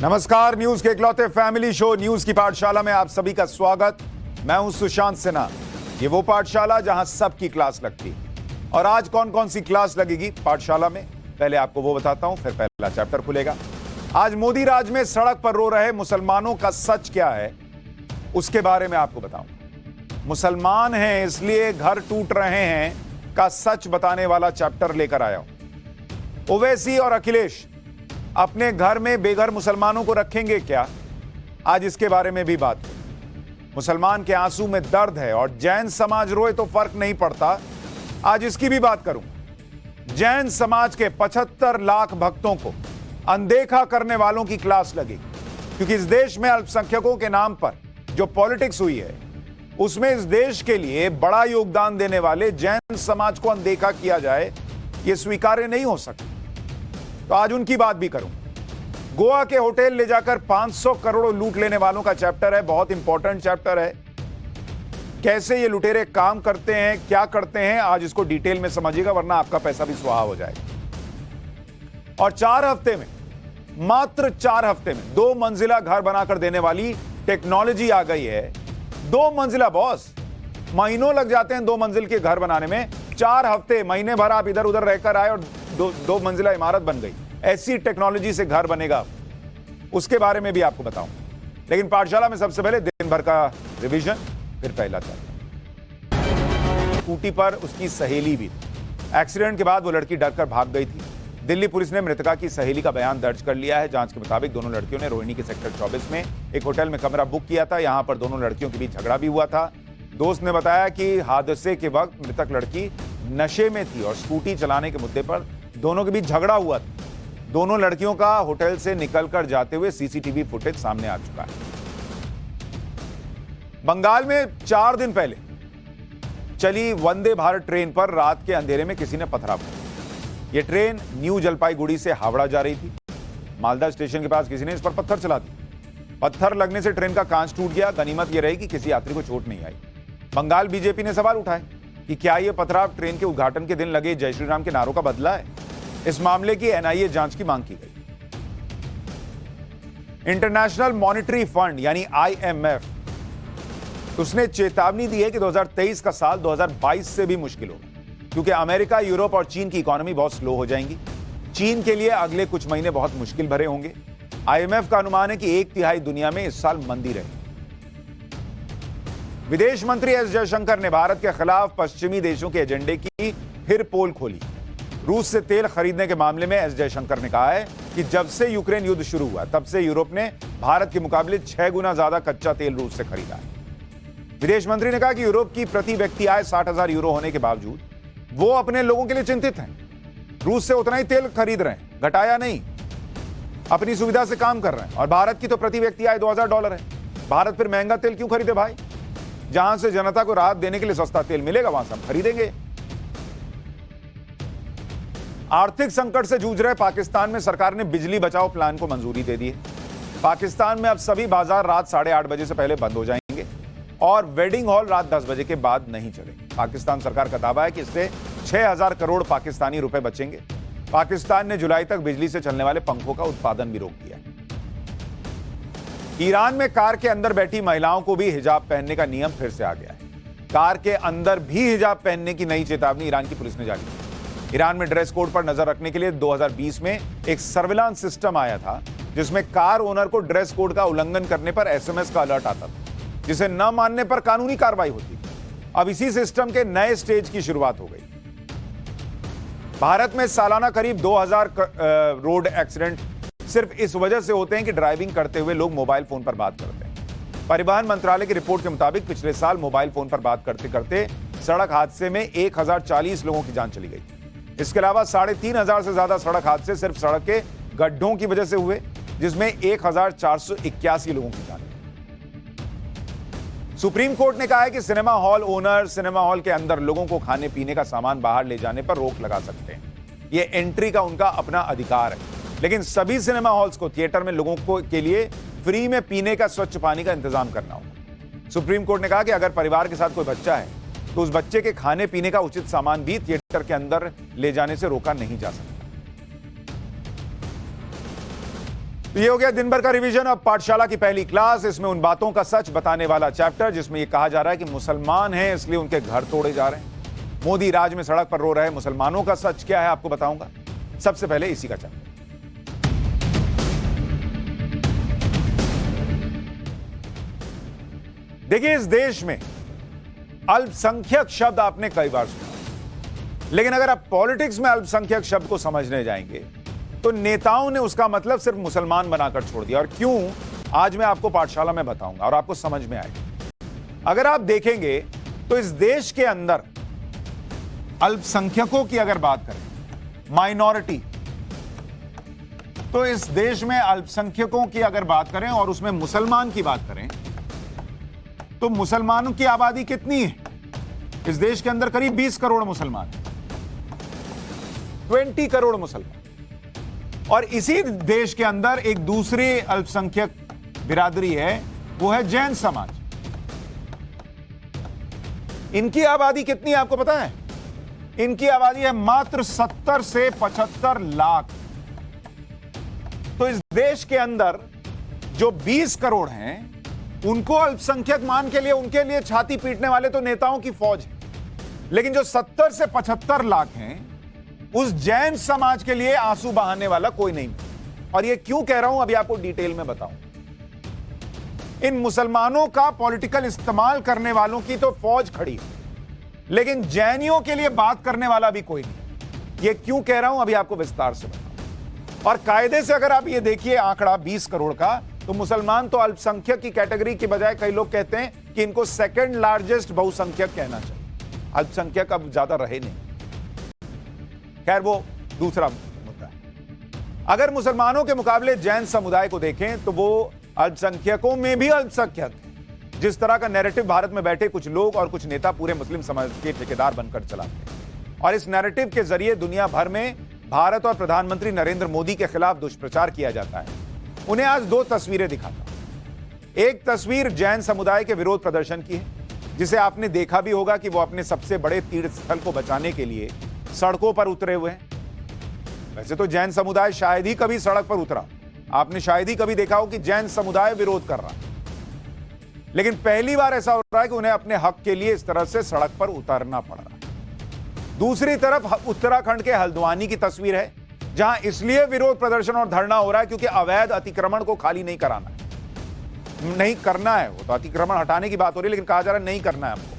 नमस्कार, न्यूज के इकलौते फैमिली शो न्यूज की पाठशाला में आप सभी का स्वागत। मैं हूं सुशांत सिन्हा। ये वो पाठशाला जहां सबकी क्लास लगती। और आज कौन कौन सी क्लास लगेगी पाठशाला में, पहले आपको वो बताता हूं, फिर पहला चैप्टर खुलेगा। आज मोदी राज में सड़क पर रो रहे मुसलमानों का सच क्या है, उसके बारे में आपको बताऊं। मुसलमान हैं इसलिए घर टूट रहे हैं का सच बताने वाला चैप्टर लेकर आया हूं। ओवैसी और अखिलेश अपने घर में बेघर मुसलमानों को रखेंगे क्या, आज इसके बारे में भी बात है। मुसलमान के आंसू में दर्द है और जैन समाज रोए तो फर्क नहीं पड़ता, आज इसकी भी बात करूं। जैन समाज के 75 लाख भक्तों को अनदेखा करने वालों की क्लास लगेगी, क्योंकि इस देश में अल्पसंख्यकों के नाम पर जो पॉलिटिक्स हुई है उसमें इस देश के लिए बड़ा योगदान देने वाले जैन समाज को अनदेखा किया जाए, यह स्वीकार्य नहीं हो सकता। तो आज उनकी बात भी करूं। गोवा के होटल ले जाकर 500 करोड़ लूट लेने वालों का चैप्टर है, बहुत इंपॉर्टेंट चैप्टर है। कैसे ये लुटेरे काम करते हैं, क्या करते हैं, आज इसको डिटेल में समझिएगा, वरना आपका पैसा भी सुहा हो जाएगा। और 4 हफ्ते में, मात्र 4 हफ्ते में 2 मंजिला घर बनाकर देने वाली टेक्नोलॉजी आ गई है। 2 मंजिला बॉस, महीनों लग जाते हैं 2 मंजिल के घर बनाने में, 4 हफ्ते, महीने भर आप इधर उधर रहकर आए और 2 मंजिला इमारत बन गई। ऐसी टेक्नोलॉजी से घर बनेगा, उसके बारे में भी आपको बताऊं। लेकिन पाठशाला में सबसे पहले दिन भर का रिवीजन, फिर पहला चैप्टर। स्कूटी पर उसकी सहेली भी थी। एक्सीडेंट के बाद वो लड़की डरकर भाग गई थी। दिल्ली पुलिस ने मृतका की सहेली का बयान दर्ज कर लिया है। जांच के मुताबिक दोनों लड़कियों ने रोहिणी के सेक्टर 24 में एक होटल में कमरा बुक किया था। यहां पर दोनों लड़कियों के बीच झगड़ा भी हुआ था। दोस्त ने बताया कि हादसे के वक्त मृतक लड़की नशे में थी और स्कूटी चलाने के मुद्दे पर दोनों के बीच झगड़ा हुआ था। दोनों लड़कियों का होटल से निकलकर जाते हुए सीसीटीवी फुटेज सामने आ चुका है। बंगाल में 4 दिन पहले चली वंदे भारत ट्रेन पर रात के अंधेरे में किसी ने पथराव किया। यह ट्रेन न्यू जलपाईगुड़ी से हावड़ा जा रही थी। मालदा स्टेशन के पास किसी ने इस पर पत्थर चला दिया। पत्थर लगने से ट्रेन का कांच टूट गया। गनीमत यह रही कि किसी यात्री को चोट नहीं आई। बंगाल बीजेपी ने सवाल उठाए कि क्या यह पथराव ट्रेन के उद्घाटन के दिन लगे जय श्री राम के नारों का बदला है। इस मामले की एनआईए जांच की मांग की गई। इंटरनेशनल मॉनिटरी फंड यानी आईएमएफ, उसने चेतावनी दी है कि 2023 का साल 2022 से भी मुश्किल होगा, क्योंकि अमेरिका, यूरोप और चीन की इकोनॉमी बहुत स्लो हो जाएंगी। चीन के लिए अगले कुछ महीने बहुत मुश्किल भरे होंगे। आईएमएफ का अनुमान है कि 1/3 दुनिया में इस साल मंदी रहेगी। विदेश मंत्री एस जयशंकर ने भारत के खिलाफ पश्चिमी देशों के एजेंडे की फिर पोल खोली। रूस से तेल खरीदने के मामले में एस जयशंकर ने कहा है कि जब से यूक्रेन युद्ध शुरू हुआ तब से यूरोप ने भारत के मुकाबले 6 गुना ज्यादा कच्चा तेल रूस से खरीदा है। विदेश मंत्री ने कहा कि यूरोप की प्रति व्यक्ति आय 60,000 यूरो होने के बावजूद वो अपने लोगों के लिए चिंतित हैं। रूस से उतना ही तेल खरीद रहे हैं, घटाया नहीं, अपनी सुविधा से काम कर रहे हैं। और भारत की तो प्रति व्यक्ति आय $2,000 है। भारत फिर महंगा तेल क्यों खरीदे भाई? जहां से जनता को राहत देने के लिए सस्ता तेल मिलेगा वहां से हम खरीदेंगे। आर्थिक संकट से जूझ रहे पाकिस्तान में सरकार ने बिजली बचाओ प्लान को मंजूरी दे दी है। पाकिस्तान में अब सभी बाजार रात 8:30 बजे से पहले बंद हो जाएंगे और वेडिंग हॉल रात 10 बजे के बाद नहीं चलेंगे। पाकिस्तान सरकार का दावा है कि इससे 6,000 करोड़ पाकिस्तानी रुपए बचेंगे। पाकिस्तान ने जुलाई तक बिजली से चलने वाले पंखों का उत्पादन भी रोक दिया है। ईरान में कार के अंदर बैठी महिलाओं को भी हिजाब पहनने का नियम फिर से आ गया है। कार के अंदर भी हिजाब पहनने की नई चेतावनी ईरान की पुलिस ने जारी की। ईरान में ड्रेस कोड पर नजर रखने के लिए 2020 में एक सर्विलांस सिस्टम आया था, जिसमें कार ओनर को ड्रेस कोड का उल्लंघन करने पर एसएमएस का अलर्ट आता था, जिसे न मानने पर कानूनी कार्रवाई होती। अब इसी सिस्टम के नए स्टेज की शुरुआत हो गई। भारत में सालाना करीब 2000 रोड एक्सीडेंट सिर्फ इस वजह से होते हैं कि ड्राइविंग करते हुए लोग मोबाइल फोन पर बात करते हैं। परिवहन मंत्रालय की रिपोर्ट के मुताबिक पिछले साल मोबाइल फोन पर बात करते करते सड़क हादसे में 1040 लोगों की जान चली गई। इसके अलावा 3,500 से ज्यादा सड़क हादसे सिर्फ सड़क के गड्ढों की वजह से हुए, जिसमें 1,481 लोगों की जान गई। सुप्रीम कोर्ट ने कहा है कि cinema hall owner cinema hall के अंदर लोगों को खाने पीने का सामान बाहर ले जाने पर रोक लगा सकते हैं। यह एंट्री का उनका अपना अधिकार है, लेकिन सभी सिनेमा हॉल्स को थिएटर में लोगों को के लिए फ्री में पीने का स्वच्छ पानी का इंतजाम करना होगा। सुप्रीम कोर्ट ने कहा कि अगर परिवार के साथ कोई बच्चा है तो उस बच्चे के खाने पीने का उचित सामान भी थिएटर के अंदर ले जाने से रोका नहीं जा सकता। तो ये हो गया दिन भर का रिवीजन। अब पाठशाला की पहली क्लास, इसमें उन बातों का सच बताने वाला चैप्टर जिसमें ये कहा जा रहा है कि मुसलमान हैं इसलिए उनके घर तोड़े जा रहे हैं। मोदी राज में सड़क पर रो रहे मुसलमानों का सच क्या है आपको बताऊंगा। सबसे पहले इसी का चैप्टर। देखिए, इस देश में अल्पसंख्यक शब्द आपने कई बार सुना, लेकिन अगर आप पॉलिटिक्स में अल्पसंख्यक शब्द को समझने जाएंगे तो नेताओं ने उसका मतलब सिर्फ मुसलमान बनाकर छोड़ दिया। और क्यों, आज मैं आपको पाठशाला में बताऊंगा और आपको समझ में आएगा। अगर आप देखेंगे तो इस देश के अंदर अल्पसंख्यकों की अगर बात करें, माइनॉरिटी, तो इस देश में अल्पसंख्यकों की अगर बात करें और उसमें मुसलमान की बात करें तो मुसलमानों की आबादी कितनी है? इस देश के अंदर करीब 20 करोड़ मुसलमान, 20 करोड़ मुसलमान। और इसी देश के अंदर एक दूसरी अल्पसंख्यक बिरादरी है, वो है जैन समाज। इनकी आबादी कितनी है आपको पता है? इनकी आबादी है मात्र 70 से 75 लाख। तो इस देश के अंदर जो 20 करोड़ हैं उनको अल्पसंख्यक मान के लिए उनके लिए छाती पीटने वाले तो नेताओं की फौज है, लेकिन जो 70 से 75 लाख हैं उस जैन समाज के लिए आंसू बहाने वाला कोई नहीं। और ये क्यों कह रहा हूं अभी आपको डिटेल में बताऊं। इन मुसलमानों का पॉलिटिकल इस्तेमाल करने वालों की तो फौज खड़ी है, लेकिन जैनियों के लिए बात करने वाला भी कोई नहीं। ये क्यों कह रहा हूं अभी आपको विस्तार से बताऊं। और कायदे से अगर आप ये देखिए आंकड़ा 20 करोड़ का, तो मुसलमान तो अल्पसंख्यक की कैटेगरी के बजाय कई लोग कहते हैं कि इनको सेकंड लार्जेस्ट बहुसंख्यक कहना चाहिए। अल्पसंख्यक अब ज्यादा रहे नहीं, खैर वो दूसरा मुद्दा है। अगर मुसलमानों के मुकाबले जैन समुदाय को देखें तो वो अल्पसंख्यकों में भी अल्पसंख्यक है। जिस तरह का नैरेटिव भारत में बैठे कुछ लोग और कुछ नेता पूरे मुस्लिम समाज के ठेकेदार बनकर चलाते हैं और इस नैरेटिव के जरिए दुनिया भर में भारत और प्रधानमंत्री नरेंद्र मोदी के खिलाफ दुष्प्रचार किया जाता है। उन्हें आज दो तस्वीरें दिखाता। एक तस्वीर जैन समुदाय के विरोध प्रदर्शन की है, जिसे आपने देखा भी होगा कि वो अपने सबसे बड़े तीर्थ स्थल को बचाने के लिए सड़कों पर उतरे हुए हैं। वैसे तो जैन समुदाय शायद ही कभी सड़क पर उतरा, आपने शायद ही कभी देखा हो कि जैन समुदाय विरोध कर रहा, लेकिन पहली बार ऐसा हो रहा है कि उन्हें अपने हक के लिए इस तरह से सड़क पर उतरना पड़ रहा है। दूसरी तरफ उत्तराखंड के हल्द्वानी की तस्वीर है, जहां इसलिए विरोध प्रदर्शन और धरना हो रहा है क्योंकि अवैध अतिक्रमण को खाली नहीं कराना है, नहीं करना है। वो तो अतिक्रमण हटाने की बात हो रही है, लेकिन कहा जा रहा है नहीं करना है हमको।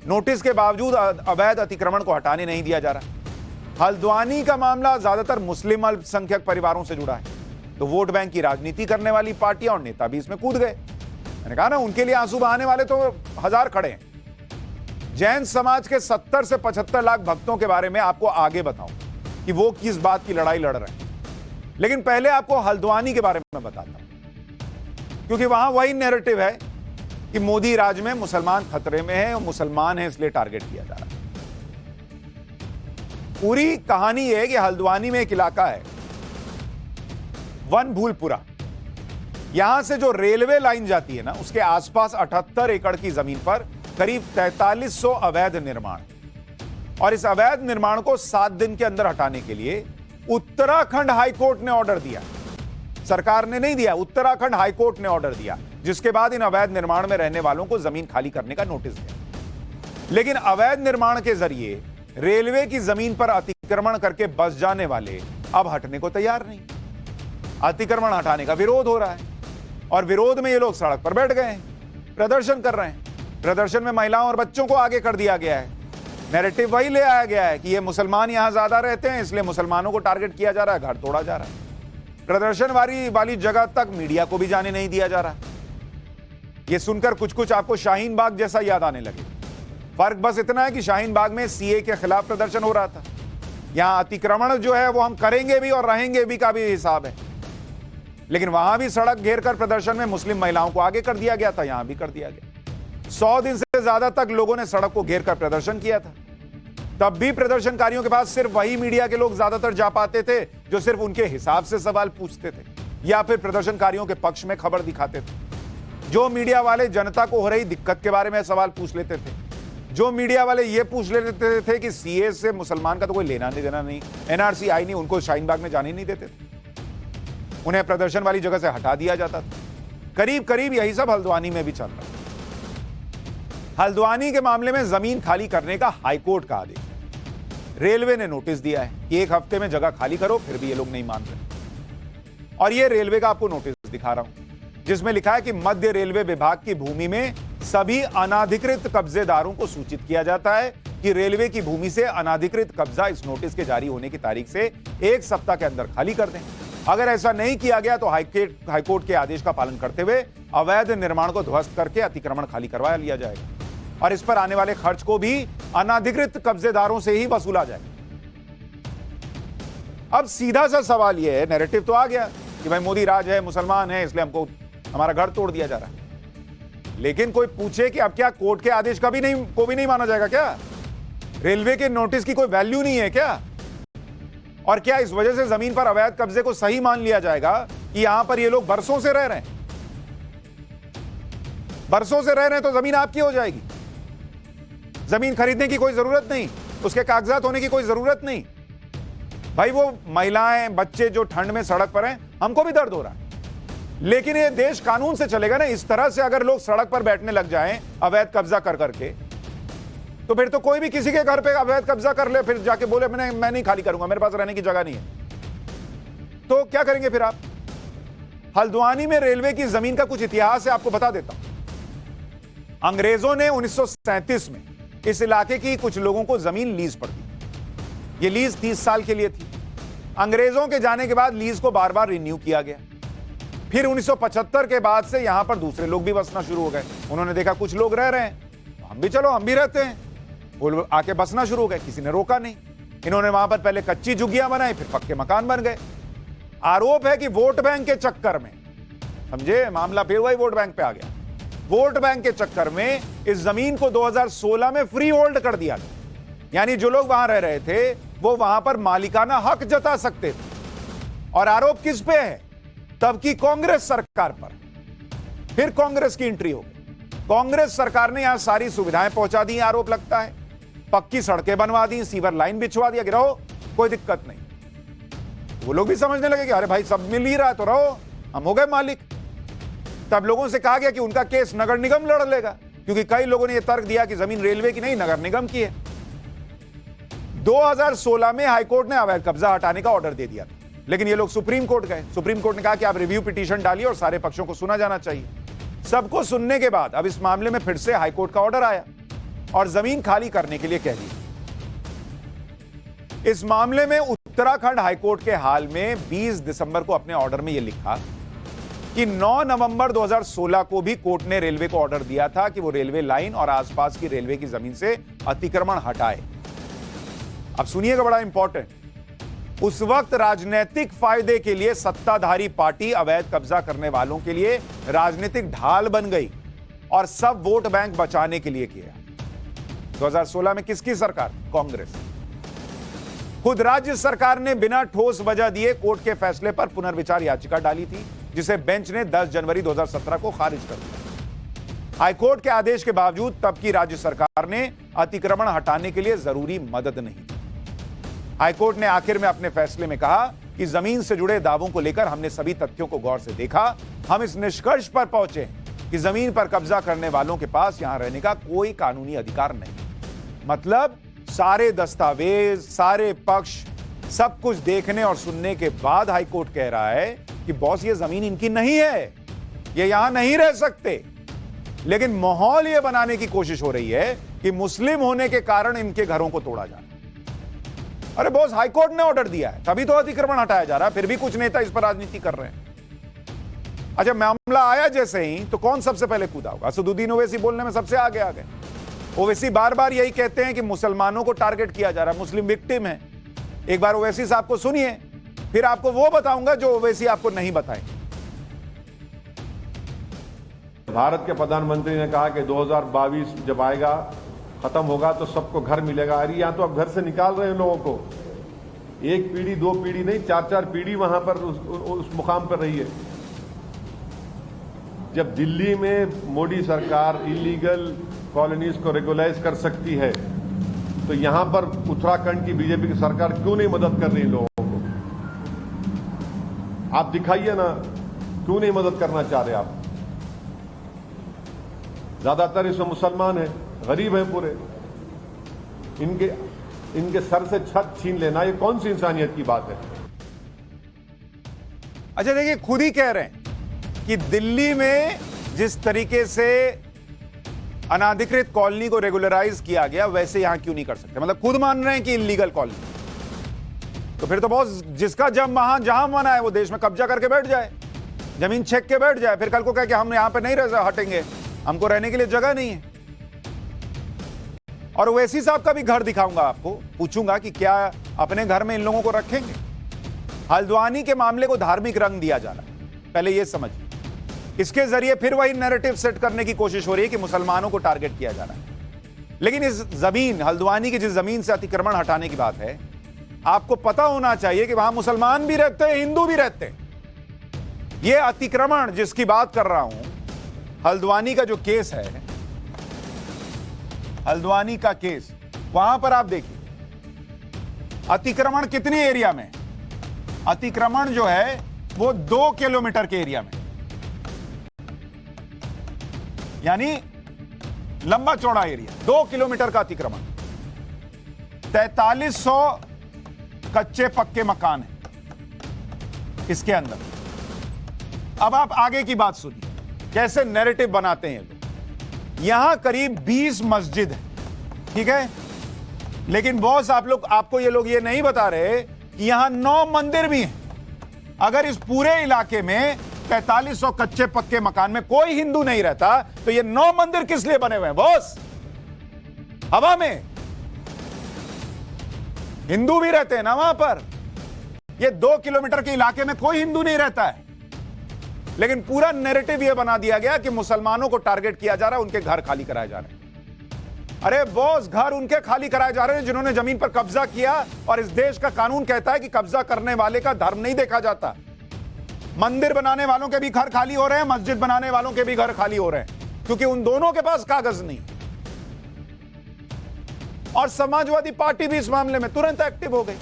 नोटिस के बावजूद अवैध अतिक्रमण को हटाने नहीं दिया जा रहा। हल्द्वानी का मामला ज्यादातर मुस्लिम अल्पसंख्यक परिवारों से जुड़ा है, तो वोट बैंक की राजनीति करने वाली पार्टियां और नेता भी इसमें कूद गए। मैंने कहा ना, उनके लिए आंसू बहाने वाले तो हजार खड़े हैं। जैन समाज के 70 से 75 लाख भक्तों के बारे में आपको आगे बताऊं कि वो किस बात की लड़ाई लड़ रहे हैं, लेकिन पहले आपको हल्द्वानी के बारे में बताता हूं, क्योंकि वहां वही नैरेटिव है कि मोदी राज में मुसलमान खतरे में है और मुसलमान है इसलिए टारगेट किया जा रहा है। पूरी कहानी यह है कि हल्द्वानी में एक इलाका है वन भूलपुरा, यहां से जो रेलवे लाइन जाती है ना, उसके आसपास 78 एकड़ की जमीन पर करीब 4300 अवैध निर्माण, और इस अवैध निर्माण को 7 दिन के अंदर हटाने के लिए उत्तराखंड हाईकोर्ट ने ऑर्डर दिया। सरकार ने नहीं दिया, उत्तराखंड हाईकोर्ट ने ऑर्डर दिया, जिसके बाद इन अवैध निर्माण में रहने वालों को जमीन खाली करने का नोटिस दिया। लेकिन अवैध निर्माण के जरिए रेलवे की जमीन पर अतिक्रमण करके बस जाने वाले अब हटने को तैयार नहीं। अतिक्रमण हटाने का विरोध हो रहा है और विरोध में ये लोग सड़क पर बैठ गए हैं, प्रदर्शन कर रहे हैं। प्रदर्शन में महिलाओं और बच्चों को आगे कर दिया गया है। नैरेटिव वही ले आया गया है कि ये मुसलमान यहां ज्यादा रहते हैं इसलिए मुसलमानों को टारगेट किया जा रहा है, घर तोड़ा जा रहा है। प्रदर्शन वाली जगह तक मीडिया को भी जाने नहीं दिया जा रहा। ये सुनकर कुछ कुछ आपको शाहीन बाग जैसा याद आने लगे। फर्क बस इतना है कि शाहीन बाग में सीए के खिलाफ प्रदर्शन हो रहा था, यहां अतिक्रमण जो है वो हम करेंगे भी और रहेंगे भी का भी हिसाब है। लेकिन वहां भी सड़क घेर कर प्रदर्शन में मुस्लिम महिलाओं को आगे कर दिया गया था, यहां भी कर दिया गया। 100 दिन से ज्यादा तक लोगों ने सड़क को घेर कर प्रदर्शन किया था। तब भी प्रदर्शनकारियों के पास सिर्फ वही मीडिया के लोग ज्यादातर जा पाते थे जो सिर्फ उनके हिसाब से सवाल पूछते थे या फिर प्रदर्शनकारियों के पक्ष में खबर दिखाते थे। जो मीडिया वाले जनता को हो रही दिक्कत के बारे में सवाल पूछ लेते थे, जो मीडिया वाले ये पूछ लेते थे कि सीए से मुसलमान का तो कोई लेना नहीं देना नहीं, एनआरसी आई नहीं, उनको शाहीन बाग में जाने नहीं देते थे। उन्हें प्रदर्शन वाली जगह से हटा दिया जाता था। करीब करीब यही सब हल्द्वानी में भी चल रहा है। हल्द्वानी के मामले में जमीन खाली करने का हाईकोर्ट का आदेश, रेलवे ने नोटिस दिया है कि 1 हफ्ते में जगह खाली करो, फिर भी ये लोग नहीं मान रहे। और ये रेलवे का आपको नोटिस दिखा रहा हूं, जिसमें लिखा है कि मध्य रेलवे विभाग की भूमि में सभी अनाधिकृत कब्जेदारों को सूचित किया जाता है कि रेलवे की भूमि से अनाधिकृत कब्जा इस नोटिस के जारी होने की तारीख से 1 सप्ताह के अंदर खाली कर दें। अगर ऐसा नहीं किया गया तो हाईकोर्ट के आदेश का पालन करते हुए अवैध निर्माण को ध्वस्त करके अतिक्रमण खाली करवा लिया जाएगा और इस पर आने वाले खर्च को भी अनाधिकृत कब्जेदारों से ही वसूला जाएगा। अब सीधा सा सवाल यह है, नैरेटिव तो आ गया कि भाई मोदी राज है, मुसलमान है, इसलिए हमको हमारा घर तोड़ दिया जा रहा है। लेकिन कोई पूछे कि अब क्या कोर्ट के आदेश को भी नहीं माना जाएगा क्या? रेलवे के नोटिस की कोई वैल्यू नहीं है क्या? और क्या इस वजह से जमीन पर अवैध कब्जे को सही मान लिया जाएगा कि यहां पर ये लोग बरसों से रह रहे हैं, बरसों से रह रहे हैं, तो जमीन आपकी हो जाएगी। जमीन खरीदने की कोई जरूरत नहीं, उसके कागजात होने की कोई जरूरत नहीं। भाई वो महिलाएं, बच्चे जो ठंड में सड़क पर हैं, हमको भी दर्द हो रहा है, लेकिन ये देश कानून से चलेगा ना। इस तरह से अगर लोग सड़क पर बैठने लग जाएं अवैध कब्जा कर करके, तो फिर तो कोई भी किसी के घर पे अवैध कब्जा कर ले, फिर जाके बोले मैं नहीं खाली करूंगा, मेरे पास रहने की जगह नहीं है, तो क्या करेंगे फिर आप? हल्द्वानी में रेलवे की जमीन का कुछ इतिहास है, आपको बता देता हूं। अंग्रेजों ने 1937 में इस इलाके की कुछ लोगों को जमीन लीज पर दी। यह लीज 30 साल के लिए थी। अंग्रेजों के जाने के बाद लीज को बार बार रिन्यू किया गया। फिर 1975 के बाद से यहां पर दूसरे लोग भी बसना शुरू हो गए। उन्होंने देखा कुछ लोग रह रहे हैं, हम भी रहते हैं, वो आके बसना शुरू हो गए, किसी ने रोका नहीं। इन्होंने वहां पर पहले कच्ची झुग्गियां बनाई, फिर पक्के मकान बन गए। आरोप है कि वोट बैंक के चक्कर में, समझे, मामला फिर वही वोट बैंक पे आ गया। वोट बैंक के चक्कर में इस जमीन को 2016 में फ्री होल्ड कर दिया गया, यानी जो लोग वहां रह रहे थे वो वहां पर मालिकाना हक जता सकते थे। और आरोप किस पे है? तब की कांग्रेस सरकार पर। फिर कांग्रेस की एंट्री हो गई। कांग्रेस सरकार ने यहां सारी सुविधाएं पहुंचा दी, आरोप लगता है, पक्की सड़कें बनवा दी, सीवर लाइन बिछवा दिया कि रहो, कोई दिक्कत नहीं। वो लोग भी समझने लगे कि अरे भाई सब मिल ही रहा है तो रहो, हम हो गए मालिक। तब लोगों से कहा गया कि उनका केस नगर निगम लड़ लेगा, क्योंकि कई लोगों ने यह तर्क दिया कि जमीन रेलवे की नहीं, नगर निगम की है। 2016 में हाईकोर्ट ने अवैध कब्जा हटाने का ऑर्डर दे दिया था, लेकिन ये लोग सुप्रीम कोर्ट गए। सुप्रीम कोर्ट ने कहा कि आप रिव्यू पिटीशन डालिए और सारे पक्षों को सुना जाना चाहिए। सबको सुनने के बाद अब इस मामले में फिर से हाईकोर्ट का ऑर्डर आया और जमीन खाली करने के लिए कह दिया। इस मामले में उत्तराखंड हाईकोर्ट के हाल में 20 दिसंबर को अपने ऑर्डर में यह लिखा कि 9 नवंबर 2016 को भी कोर्ट ने रेलवे को ऑर्डर दिया था कि वो रेलवे लाइन और आसपास की रेलवे की जमीन से अतिक्रमण हटाए। अब सुनिएगा, बड़ा इंपॉर्टेंट, उस वक्त राजनीतिक फायदे के लिए सत्ताधारी पार्टी अवैध कब्जा करने वालों के लिए राजनीतिक ढाल बन गई और सब वोट बैंक बचाने के लिए किया। 2016 में किसकी सरकार? कांग्रेस। खुद राज्य सरकार ने बिना ठोस वजह दिए कोर्ट के फैसले पर पुनर्विचार याचिका डाली थी, जिसे बेंच ने 10 जनवरी 2017 को खारिज कर दिया। हाईकोर्ट के आदेश के बावजूद तब की राज्य सरकार ने अतिक्रमण हटाने के लिए जरूरी मदद नहीं दी। हाईकोर्ट ने आखिर में अपने फैसले में कहा कि जमीन से जुड़े दावों को लेकर हमने सभी तथ्यों को गौर से देखा। हम इस निष्कर्ष पर पहुंचे कि जमीन पर कब्जा करने वालों के पास यहां रहने का कोई कानूनी अधिकार नहीं। मतलब सारे दस्तावेज, सारे पक्ष, सब कुछ देखने और सुनने के बाद हाईकोर्ट कह रहा है कि बॉस ये जमीन इनकी नहीं है, ये यहां नहीं रह सकते। लेकिन माहौल ये बनाने की कोशिश हो रही है कि मुस्लिम होने के कारण इनके घरों को तोड़ा जा रहा है। अरे बॉस, हाईकोर्ट ने ऑर्डर दिया है, तभी तो अतिक्रमण हटाया जा रहा है, फिर भी कुछ नेता इस पर राजनीति कर रहे हैं। अच्छा, मामला आया जैसे ही तो कौन सबसे पहले कूदा होगा? असदुद्दीन ओवैसी बोलने में सबसे आगे आ गए। ओवैसी बार बार यही कहते हैं कि मुसलमानों को टारगेट किया जा रहा है, मुस्लिम विक्टिम है। एक बार ओवैसी साहब को सुनिए, फिर आपको वो बताऊंगा जो ओवैसी आपको नहीं बताएंगे। भारत के प्रधानमंत्री ने कहा कि 2022 जब आएगा, खत्म होगा तो सबको घर मिलेगा। अरे यहाँ तो अब घर से निकाल रहे हैं लोगों को। एक पीढ़ी, 2 पीढ़ी नहीं, 4-4 पीढ़ी वहां पर उस मुकाम पर रही है। जब दिल्ली में मोदी सरकार इलीगल कॉलोनीज को रेगुलाइज कर सकती है, तो यहां पर उत्तराखंड की बीजेपी की सरकार क्यों नहीं मदद कर रही लोगों को? आप दिखाइए ना, क्यों नहीं मदद करना चाह रहे आप? ज्यादातर इसमें मुसलमान हैं, गरीब हैं पूरे, इनके सर से छत छीन लेना, ये कौन सी इंसानियत की बात है? अच्छा देखिए, खुद ही कह रहे हैं कि दिल्ली में जिस तरीके से अनाधिकृत कॉलोनी को रेगुलराइज किया गया वैसे यहां क्यों नहीं कर सकते? मतलब खुद मान रहे हैं कि इलीगल कॉलोनी, तो फिर तो बॉस जिसका जब वहां जहां मना है वो देश में कब्जा करके बैठ जाए, जमीन छेक के बैठ जाए, फिर कल को कहे कि हम यहां पे नहीं रह हटेंगे, हमको रहने के लिए जगह नहीं है। और ओवैसी साहब का भी घर दिखाऊंगा आपको, पूछूंगा कि क्या अपने घर में इन लोगों को रखेंगे? हल्द्वानी के मामले को धार्मिक रंग दिया जा रहा है, पहले यह समझिए। इसके जरिए फिर वही नैरेटिव सेट करने की कोशिश हो रही है कि मुसलमानों को टारगेट किया जा रहा है। लेकिन इस जमीन, हल्द्वानी की जिस जमीन से अतिक्रमण हटाने की बात है, आपको पता होना चाहिए कि वहां मुसलमान भी रहते हैं, हिंदू भी रहते हैं। यह अतिक्रमण जिसकी बात कर रहा हूं, हल्द्वानी का जो केस है, हल्द्वानी का केस, वहां पर आप देखिए अतिक्रमण कितने एरिया में, अतिक्रमण जो है वो 2 किलोमीटर के एरिया में, यानी लंबा चौड़ा एरिया, 2 किलोमीटर का अतिक्रमण, 4300 कच्चे पक्के मकान है इसके अंदर। अब आप आगे की बात सुनिए, कैसे नैरेटिव बनाते हैं लोग। यहां करीब 20 मस्जिद है, ठीक है, लेकिन बॉस आपको ये लोग ये नहीं बता रहे कि यहां 9 मंदिर भी हैं। अगर इस पूरे इलाके में 4300 कच्चे पक्के मकान में कोई हिंदू नहीं रहता तो ये 9 मंदिर किस लिए बने हुए हैं बॉस? हवा में। हिंदू भी रहते हैं ना वहां पर। ये 2 किलोमीटर के इलाके में कोई हिंदू नहीं रहता है, लेकिन पूरा नैरेटिव यह बना दिया गया कि मुसलमानों को टारगेट किया जा रहा है, उनके घर खाली कराए जा रहे हैं। अरे बॉस, घर उनके खाली कराए जा रहे हैं जिन्होंने जमीन पर कब्जा किया, और इस देश का कानून कहता है कि कब्जा करने वाले का धर्म नहीं देखा जाता। मंदिर बनाने वालों के भी घर खाली हो रहे हैं, मस्जिद बनाने वालों के भी घर खाली हो रहे हैं, क्योंकि उन दोनों के पास कागज नहीं। और समाजवादी पार्टी भी इस मामले में तुरंत एक्टिव हो गई।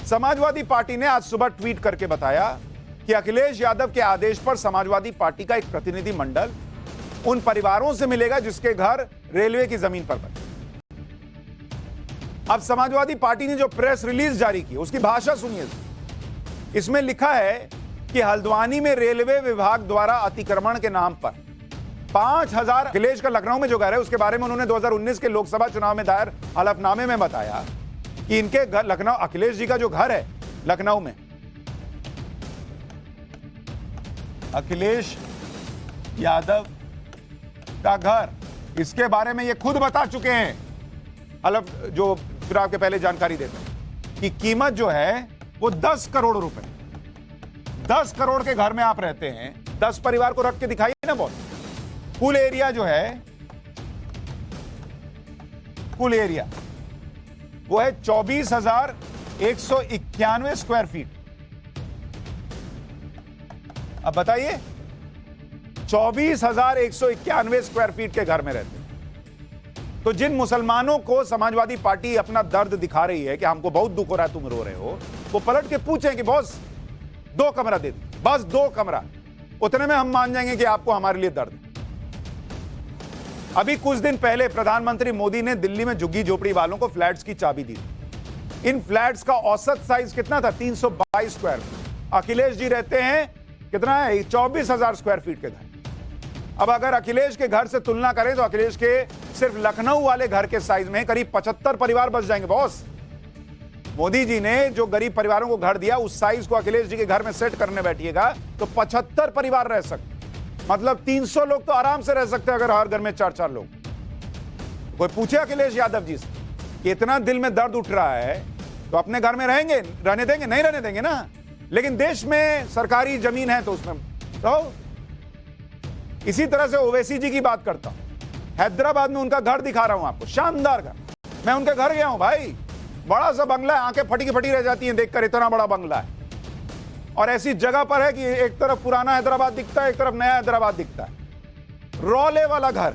समाजवादी पार्टी ने आज सुबह ट्वीट करके बताया कि अखिलेश यादव के आदेश पर समाजवादी पार्टी का एक प्रतिनिधि मंडल उन परिवारों से मिलेगा जिसके घर रेलवे की जमीन पर बने। अब समाजवादी पार्टी ने जो प्रेस रिलीज जारी की उसकी भाषा सुनिए। इसमें लिखा है कि हल्द्वानी में रेलवे विभाग द्वारा अतिक्रमण के नाम पर 5000, अखिलेश का लखनऊ में जो घर है उसके बारे में उन्होंने 2019 के लोकसभा चुनाव में दायर हलफनामे में बताया कि इनके घर, लखनऊ, अखिलेश जी का जो घर है लखनऊ में, अखिलेश यादव का घर, इसके बारे में ये खुद बता चुके हैं, जो चुनाव के पहले जानकारी देते हैं कि कीमत जो है वो 10 करोड़ रुपए। 10 करोड़ के घर में आप रहते हैं, 10 परिवार को रख के दिखाइए ना बॉस। कुल एरिया जो है, कुल एरिया वो है 24,191 स्क्वायर फीट। अब बताइए, 24,191 स्क्वायर फीट के घर में रहते हैं। तो जिन मुसलमानों को समाजवादी पार्टी अपना दर्द दिखा रही है कि हमको बहुत दुख हो रहा है, तुम रो रहे हो, वो पलट के पूछें कि बॉस 2 कमरा दे दो, बस 2 कमरा, उतने में हम मान जाएंगे कि आपको हमारे लिए दर्द है। अभी कुछ दिन पहले प्रधानमंत्री मोदी ने दिल्ली में झुग्गी झोपड़ी वालों को फ्लैट्स की चाबी दी। इन फ्लैट्स का औसत साइज कितना था? 322 स्क्वायर फीट। अखिलेश जी रहते हैं कितना है? 24,000 स्क्वायर फीट के घर। अब अगर अखिलेश के घर से तुलना करें तो अखिलेश के सिर्फ लखनऊ वाले घर के साइज में करीब 75 परिवार बस जाएंगे बॉस। मोदी जी ने जो गरीब परिवारों को घर दिया उस साइज को अखिलेश जी के घर में सेट करने बैठिएगा तो 75 परिवार रह सकते, मतलब 300 लोग तो आराम से रह सकते हैं अगर हर घर में 4-4 लोग। कोई पूछे अखिलेश यादव जी से कि इतना दिल में दर्द उठ रहा है तो अपने घर में रहेंगे, रहने देंगे? नहीं रहने देंगे ना। लेकिन देश में सरकारी जमीन है तो उसमें रहो। इसी तरह से ओवैसी जी की बात करता हूं, हैदराबाद में उनका घर दिखा रहा हूं आपको, शानदार घर। मैं उनके घर गया हूं भाई, बड़ा सा बंगला है, आंखें फटी की फटी रह जाती हैं देखकर, इतना बड़ा बंगला है। और ऐसी जगह पर है कि एक तरफ पुराना हैदराबाद दिखता है, एक तरफ नया हैदराबाद दिखता है, रौले वाला घर।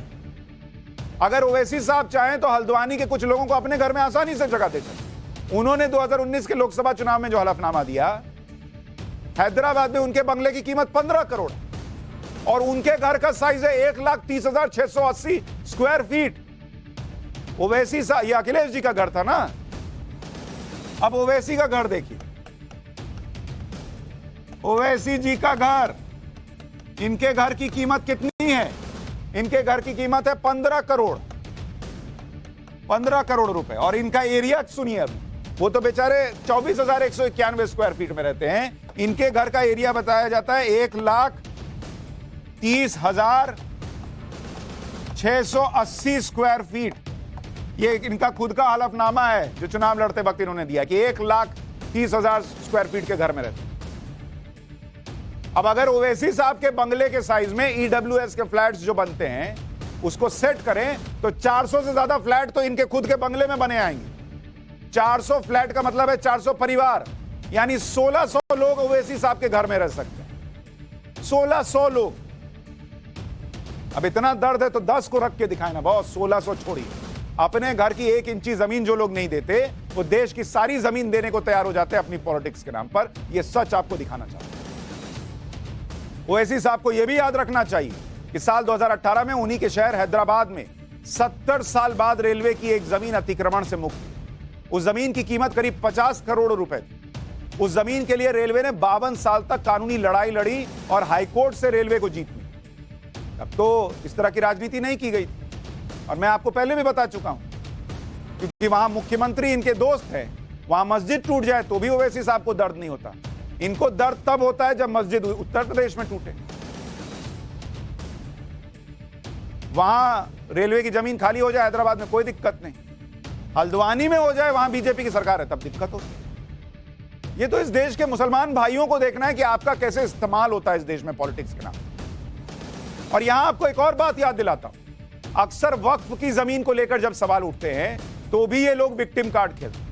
अगर ओवैसी साहब चाहें तो हल्द्वानी के कुछ लोगों को अपने घर में आसानी से जगह दे सकते। उन्होंने 2019 के लोकसभा चुनाव में जो हलफनामा दिया हैदराबाद में उनके बंगले की कीमत 15 करोड़ है और उनके घर का साइज है 1,30,680 स्क्वायर फीट। ओवैसी ये अखिलेश जी का घर था ना, अब ओवैसी का घर देखिए, ओवैसी जी का घर, इनके घर की कीमत कितनी है? इनके घर की कीमत है 15 करोड़, 15 करोड़ रुपए। और इनका एरिया सुनिए, अभी वो तो बेचारे 24,191 स्क्वायर फीट में रहते हैं, इनके घर का एरिया बताया जाता है 1,30,680 स्क्वायर फीट। ये इनका खुद का हलफनामा है जो चुनाव लड़ते वक्त इन्होंने दिया कि 1,30,000 स्क्वायर फीट के घर में रहते। अब अगर ओवैसी साहब के बंगले के साइज में ईडब्ल्यूएस के फ्लैट्स जो बनते हैं उसको सेट करें तो 400 से ज्यादा फ्लैट तो इनके खुद के बंगले में बने आएंगे। 400 फ्लैट का मतलब है 400 परिवार, यानी 1600 लोग ओवैसी साहब के घर में रह सकते हैं। 1600 लोग। अब इतना दर्द है तो 10 को रख के दिखाए ना बॉस, 1600 छोड़िए। अपने घर की 1 इंची जमीन जो लोग नहीं देते वो देश की सारी जमीन देने को तैयार हो जाते हैं अपनी पॉलिटिक्स के नाम पर। यह सच आपको दिखाना चाहता हूं। ओवैसी साहब को यह भी याद रखना चाहिए कि साल 2018 में उन्हीं के शहर हैदराबाद में 70 साल बाद रेलवे की एक जमीन अतिक्रमण से मुक्त हुई। उस जमीन की कीमत करीब 50 करोड़ रुपए थी। उस जमीन के लिए रेलवे ने 52 साल तक कानूनी लड़ाई लड़ी और हाईकोर्ट से रेलवे को जीत मिली। अब तो इस तरह की राजनीति नहीं की गई थी और मैं आपको पहले भी बता चुका हूं, क्योंकि वहां मुख्यमंत्री इनके दोस्त हैं। वहां मस्जिद टूट जाए तो भी ओवैसी साहब को दर्द नहीं होता। इनको दर्द तब होता है जब मस्जिद उत्तर प्रदेश में टूटे। वहां रेलवे की जमीन खाली हो जाए हैदराबाद में कोई दिक्कत नहीं, हल्द्वानी में हो जाए वहां बीजेपी की सरकार है तब दिक्कत होती है। ये तो इस देश के मुसलमान भाइयों को देखना है कि आपका कैसे इस्तेमाल होता है इस देश में पॉलिटिक्स के नाम। और यहां आपको एक और बात याद दिलाता हूं, अक्सर वक्फ की जमीन को लेकर जब सवाल उठते हैं तो भी ये लोग विक्टिम कार्ड खेलते हैं।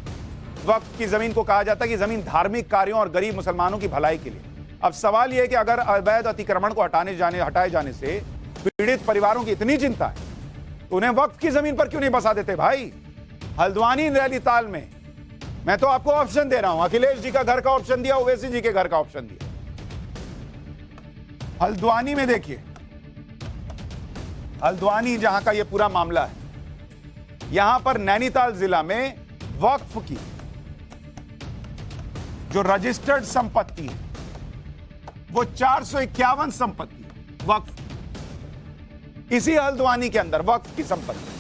वक्फ की जमीन को कहा जाता है कि जमीन धार्मिक कार्यों और गरीब मुसलमानों की भलाई के लिए। अब सवाल यह है कि अगर अवैध अतिक्रमण को हटाए जाने से पीड़ित परिवारों की इतनी चिंता है तो उन्हें वक्फ की जमीन पर क्यों नहीं बसा देते भाई? हल्द्वानी नैनीताल में मैं तो आपको ऑप्शन दे रहा हूं, अखिलेश जी का घर का ऑप्शन दिया, ओवैसी जी के घर का ऑप्शन दिया। हल्द्वानी में देखिए, हल्द्वानी जहां का यह पूरा मामला है, यहां पर नैनीताल जिला में वक्फ की जो रजिस्टर्ड संपत्ति है वो 451 संपत्ति है वक्फ, इसी हल्द्वानी के अंदर वक्फ की संपत्ति।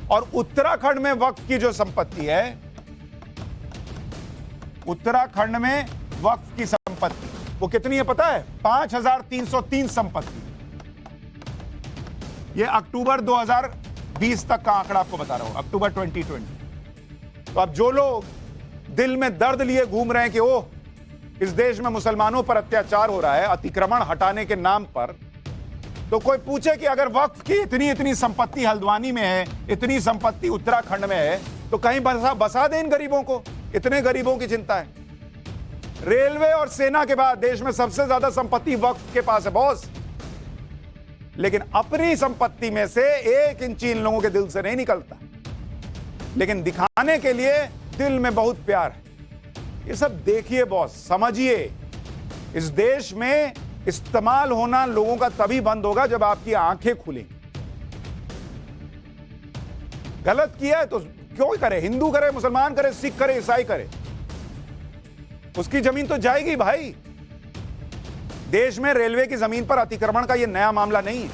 और उत्तराखंड में वक्फ की जो संपत्ति है, उत्तराखंड में वक्फ की संपत्ति वो कितनी है पता है? 5,303 संपत्ति। ये अक्टूबर 2020 तक का आंकड़ा आपको बता रहा हूं, अक्टूबर 2020। तो अब जो लोग दिल में दर्द लिए घूम रहे हैं कि ओह इस देश में मुसलमानों पर अत्याचार हो रहा है अतिक्रमण हटाने के नाम पर, तो कोई पूछे कि अगर वक्फ की इतनी संपत्ति हल्द्वानी में है, इतनी संपत्ति उत्तराखंड में है, तो कहीं बसा दें इन गरीबों को। इतने गरीबों की चिंता है। रेलवे और सेना के बाद देश में सबसे ज्यादा संपत्ति वक्फ के पास है बॉस, लेकिन अपनी संपत्ति में से 1 इंची इन लोगों के दिल से नहीं निकलता, लेकिन दिखाने के लिए दिल में बहुत प्यार है। ये सब देखिए बॉस, समझिए, इस देश में इस्तेमाल होना लोगों का तभी बंद होगा जब आपकी आंखें खुलेंगी। गलत किया है तो क्यों करे, हिंदू करे, मुसलमान करे, सिख करे, ईसाई करे, उसकी जमीन तो जाएगी भाई। देश में रेलवे की जमीन पर अतिक्रमण का यह नया मामला नहीं है।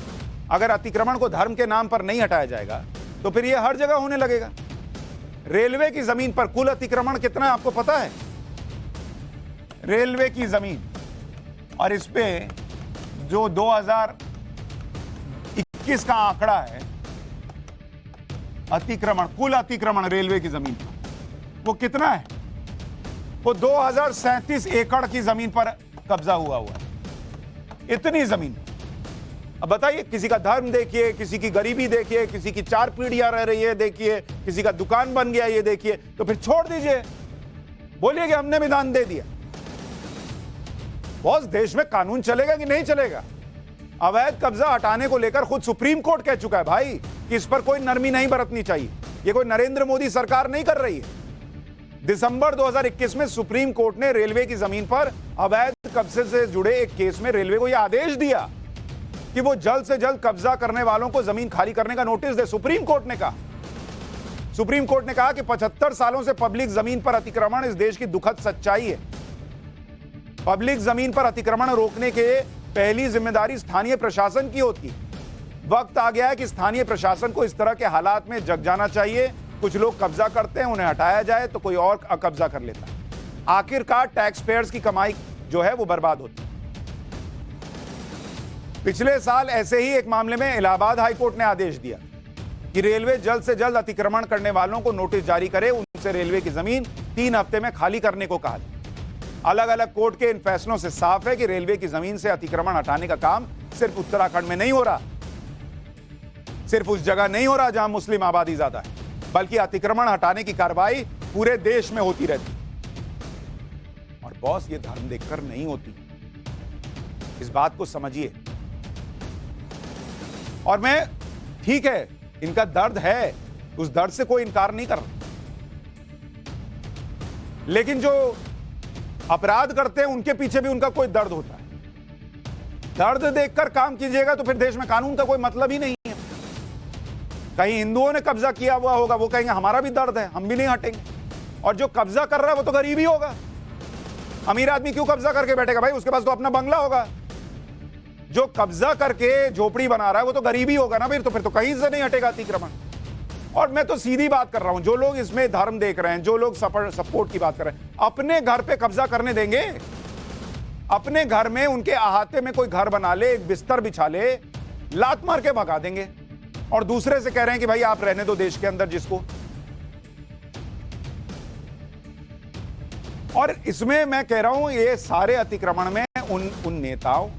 अगर अतिक्रमण को धर्म के नाम पर नहीं हटाया जाएगा तो फिर यह हर जगह होने लगेगा। रेलवे की जमीन पर कुल अतिक्रमण कितना है आपको पता है? रेलवे की जमीन, और इस पे जो 2021 का आंकड़ा है अतिक्रमण, कुल अतिक्रमण रेलवे की जमीन पर, वो कितना है? वो 2037 एकड़ की जमीन पर कब्जा हुआ है। इतनी जमीन। अब बताइए, किसी का धर्म देखिए, किसी की गरीबी देखिए, किसी की 4 पीढ़ियां रह रही है देखिए, किसी का दुकान बन गया ये देखिए, तो फिर छोड़ दीजिए, बोलिए कि हमने भी दान दे दिया। बॉस, देश में कानून चलेगा कि नहीं चलेगा? अवैध कब्जा हटाने को लेकर खुद सुप्रीम कोर्ट कह चुका है भाई कि इस पर कोई नरमी नहीं बरतनी चाहिए। ये कोई नरेंद्र मोदी सरकार नहीं कर रही है। दिसंबर 2021 में सुप्रीम कोर्ट ने रेलवे की जमीन पर अवैध कब्जे से जुड़े एक केस में रेलवे को यह आदेश दिया कि वो जल्द से जल्द कब्जा करने वालों को जमीन खाली करने का नोटिस दे। सुप्रीम कोर्ट ने कहा कि 75 सालों से पब्लिक जमीन पर अतिक्रमण इस देश की दुखद सच्चाई है। पब्लिक जमीन पर अतिक्रमण रोकने के पहली जिम्मेदारी स्थानीय प्रशासन की होती। वक्त आ गया है कि स्थानीय प्रशासन को इस तरह के हालात में जग जाना चाहिए। कुछ लोग कब्जा करते हैं, उन्हें हटाया जाए तो कोई और कब्जा कर लेता है। आखिरकार टैक्स पेयर्स की कमाई जो है वो बर्बाद होती है। पिछले साल ऐसे ही एक मामले में इलाहाबाद हाईकोर्ट ने आदेश दिया कि रेलवे जल्द से जल्द अतिक्रमण करने वालों को नोटिस जारी करे, उनसे रेलवे की जमीन 3 हफ्ते में खाली करने को कहा। अलग अलग कोर्ट के इन फैसलों से साफ है कि रेलवे की जमीन से अतिक्रमण हटाने का काम सिर्फ उत्तराखंड में नहीं हो रहा, सिर्फ उस जगह नहीं हो रहा जहां मुस्लिम आबादी ज्यादा है, बल्कि अतिक्रमण हटाने की कार्रवाई पूरे देश में होती रहती। और बॉस, ये धर्म देखकर नहीं होती, इस बात को समझिए। और मैं, ठीक है, इनका दर्द है, उस दर्द से कोई इनकार नहीं कर रहा, लेकिन जो अपराध करते हैं उनके पीछे भी उनका कोई दर्द होता है। दर्द देखकर काम कीजिएगा तो फिर देश में कानून का कोई मतलब ही नहीं है। कहीं हिंदुओं ने कब्जा किया हुआ होगा, वो कहेंगे हमारा भी दर्द है, हम भी नहीं हटेंगे। और जो कब्जा कर रहा है वो तो गरीब ही होगा। अमीर आदमी क्यों कब्जा करके बैठेगा भाई, उसके पास तो अपना बंगला होगा। जो कब्जा करके झोपड़ी बना रहा है वो तो गरीब ही होगा ना, फिर तो कहीं से नहीं हटेगा अतिक्रमण। और मैं तो सीधी बात कर रहा हूं, जो लोग इसमें धर्म देख रहे हैं, जो लोग सपोर्ट की बात कर रहे हैं, अपने घर पे कब्जा करने देंगे? अपने घर में उनके अहाते में कोई घर बना ले, एक बिस्तर बिछा ले, लात मार के भगा देंगे। और दूसरे से कह रहे हैं कि भाई आप रहने दो देश के अंदर जिसको। और इसमें मैं कह रहा हूं, ये सारे अतिक्रमण में उन नेताओं,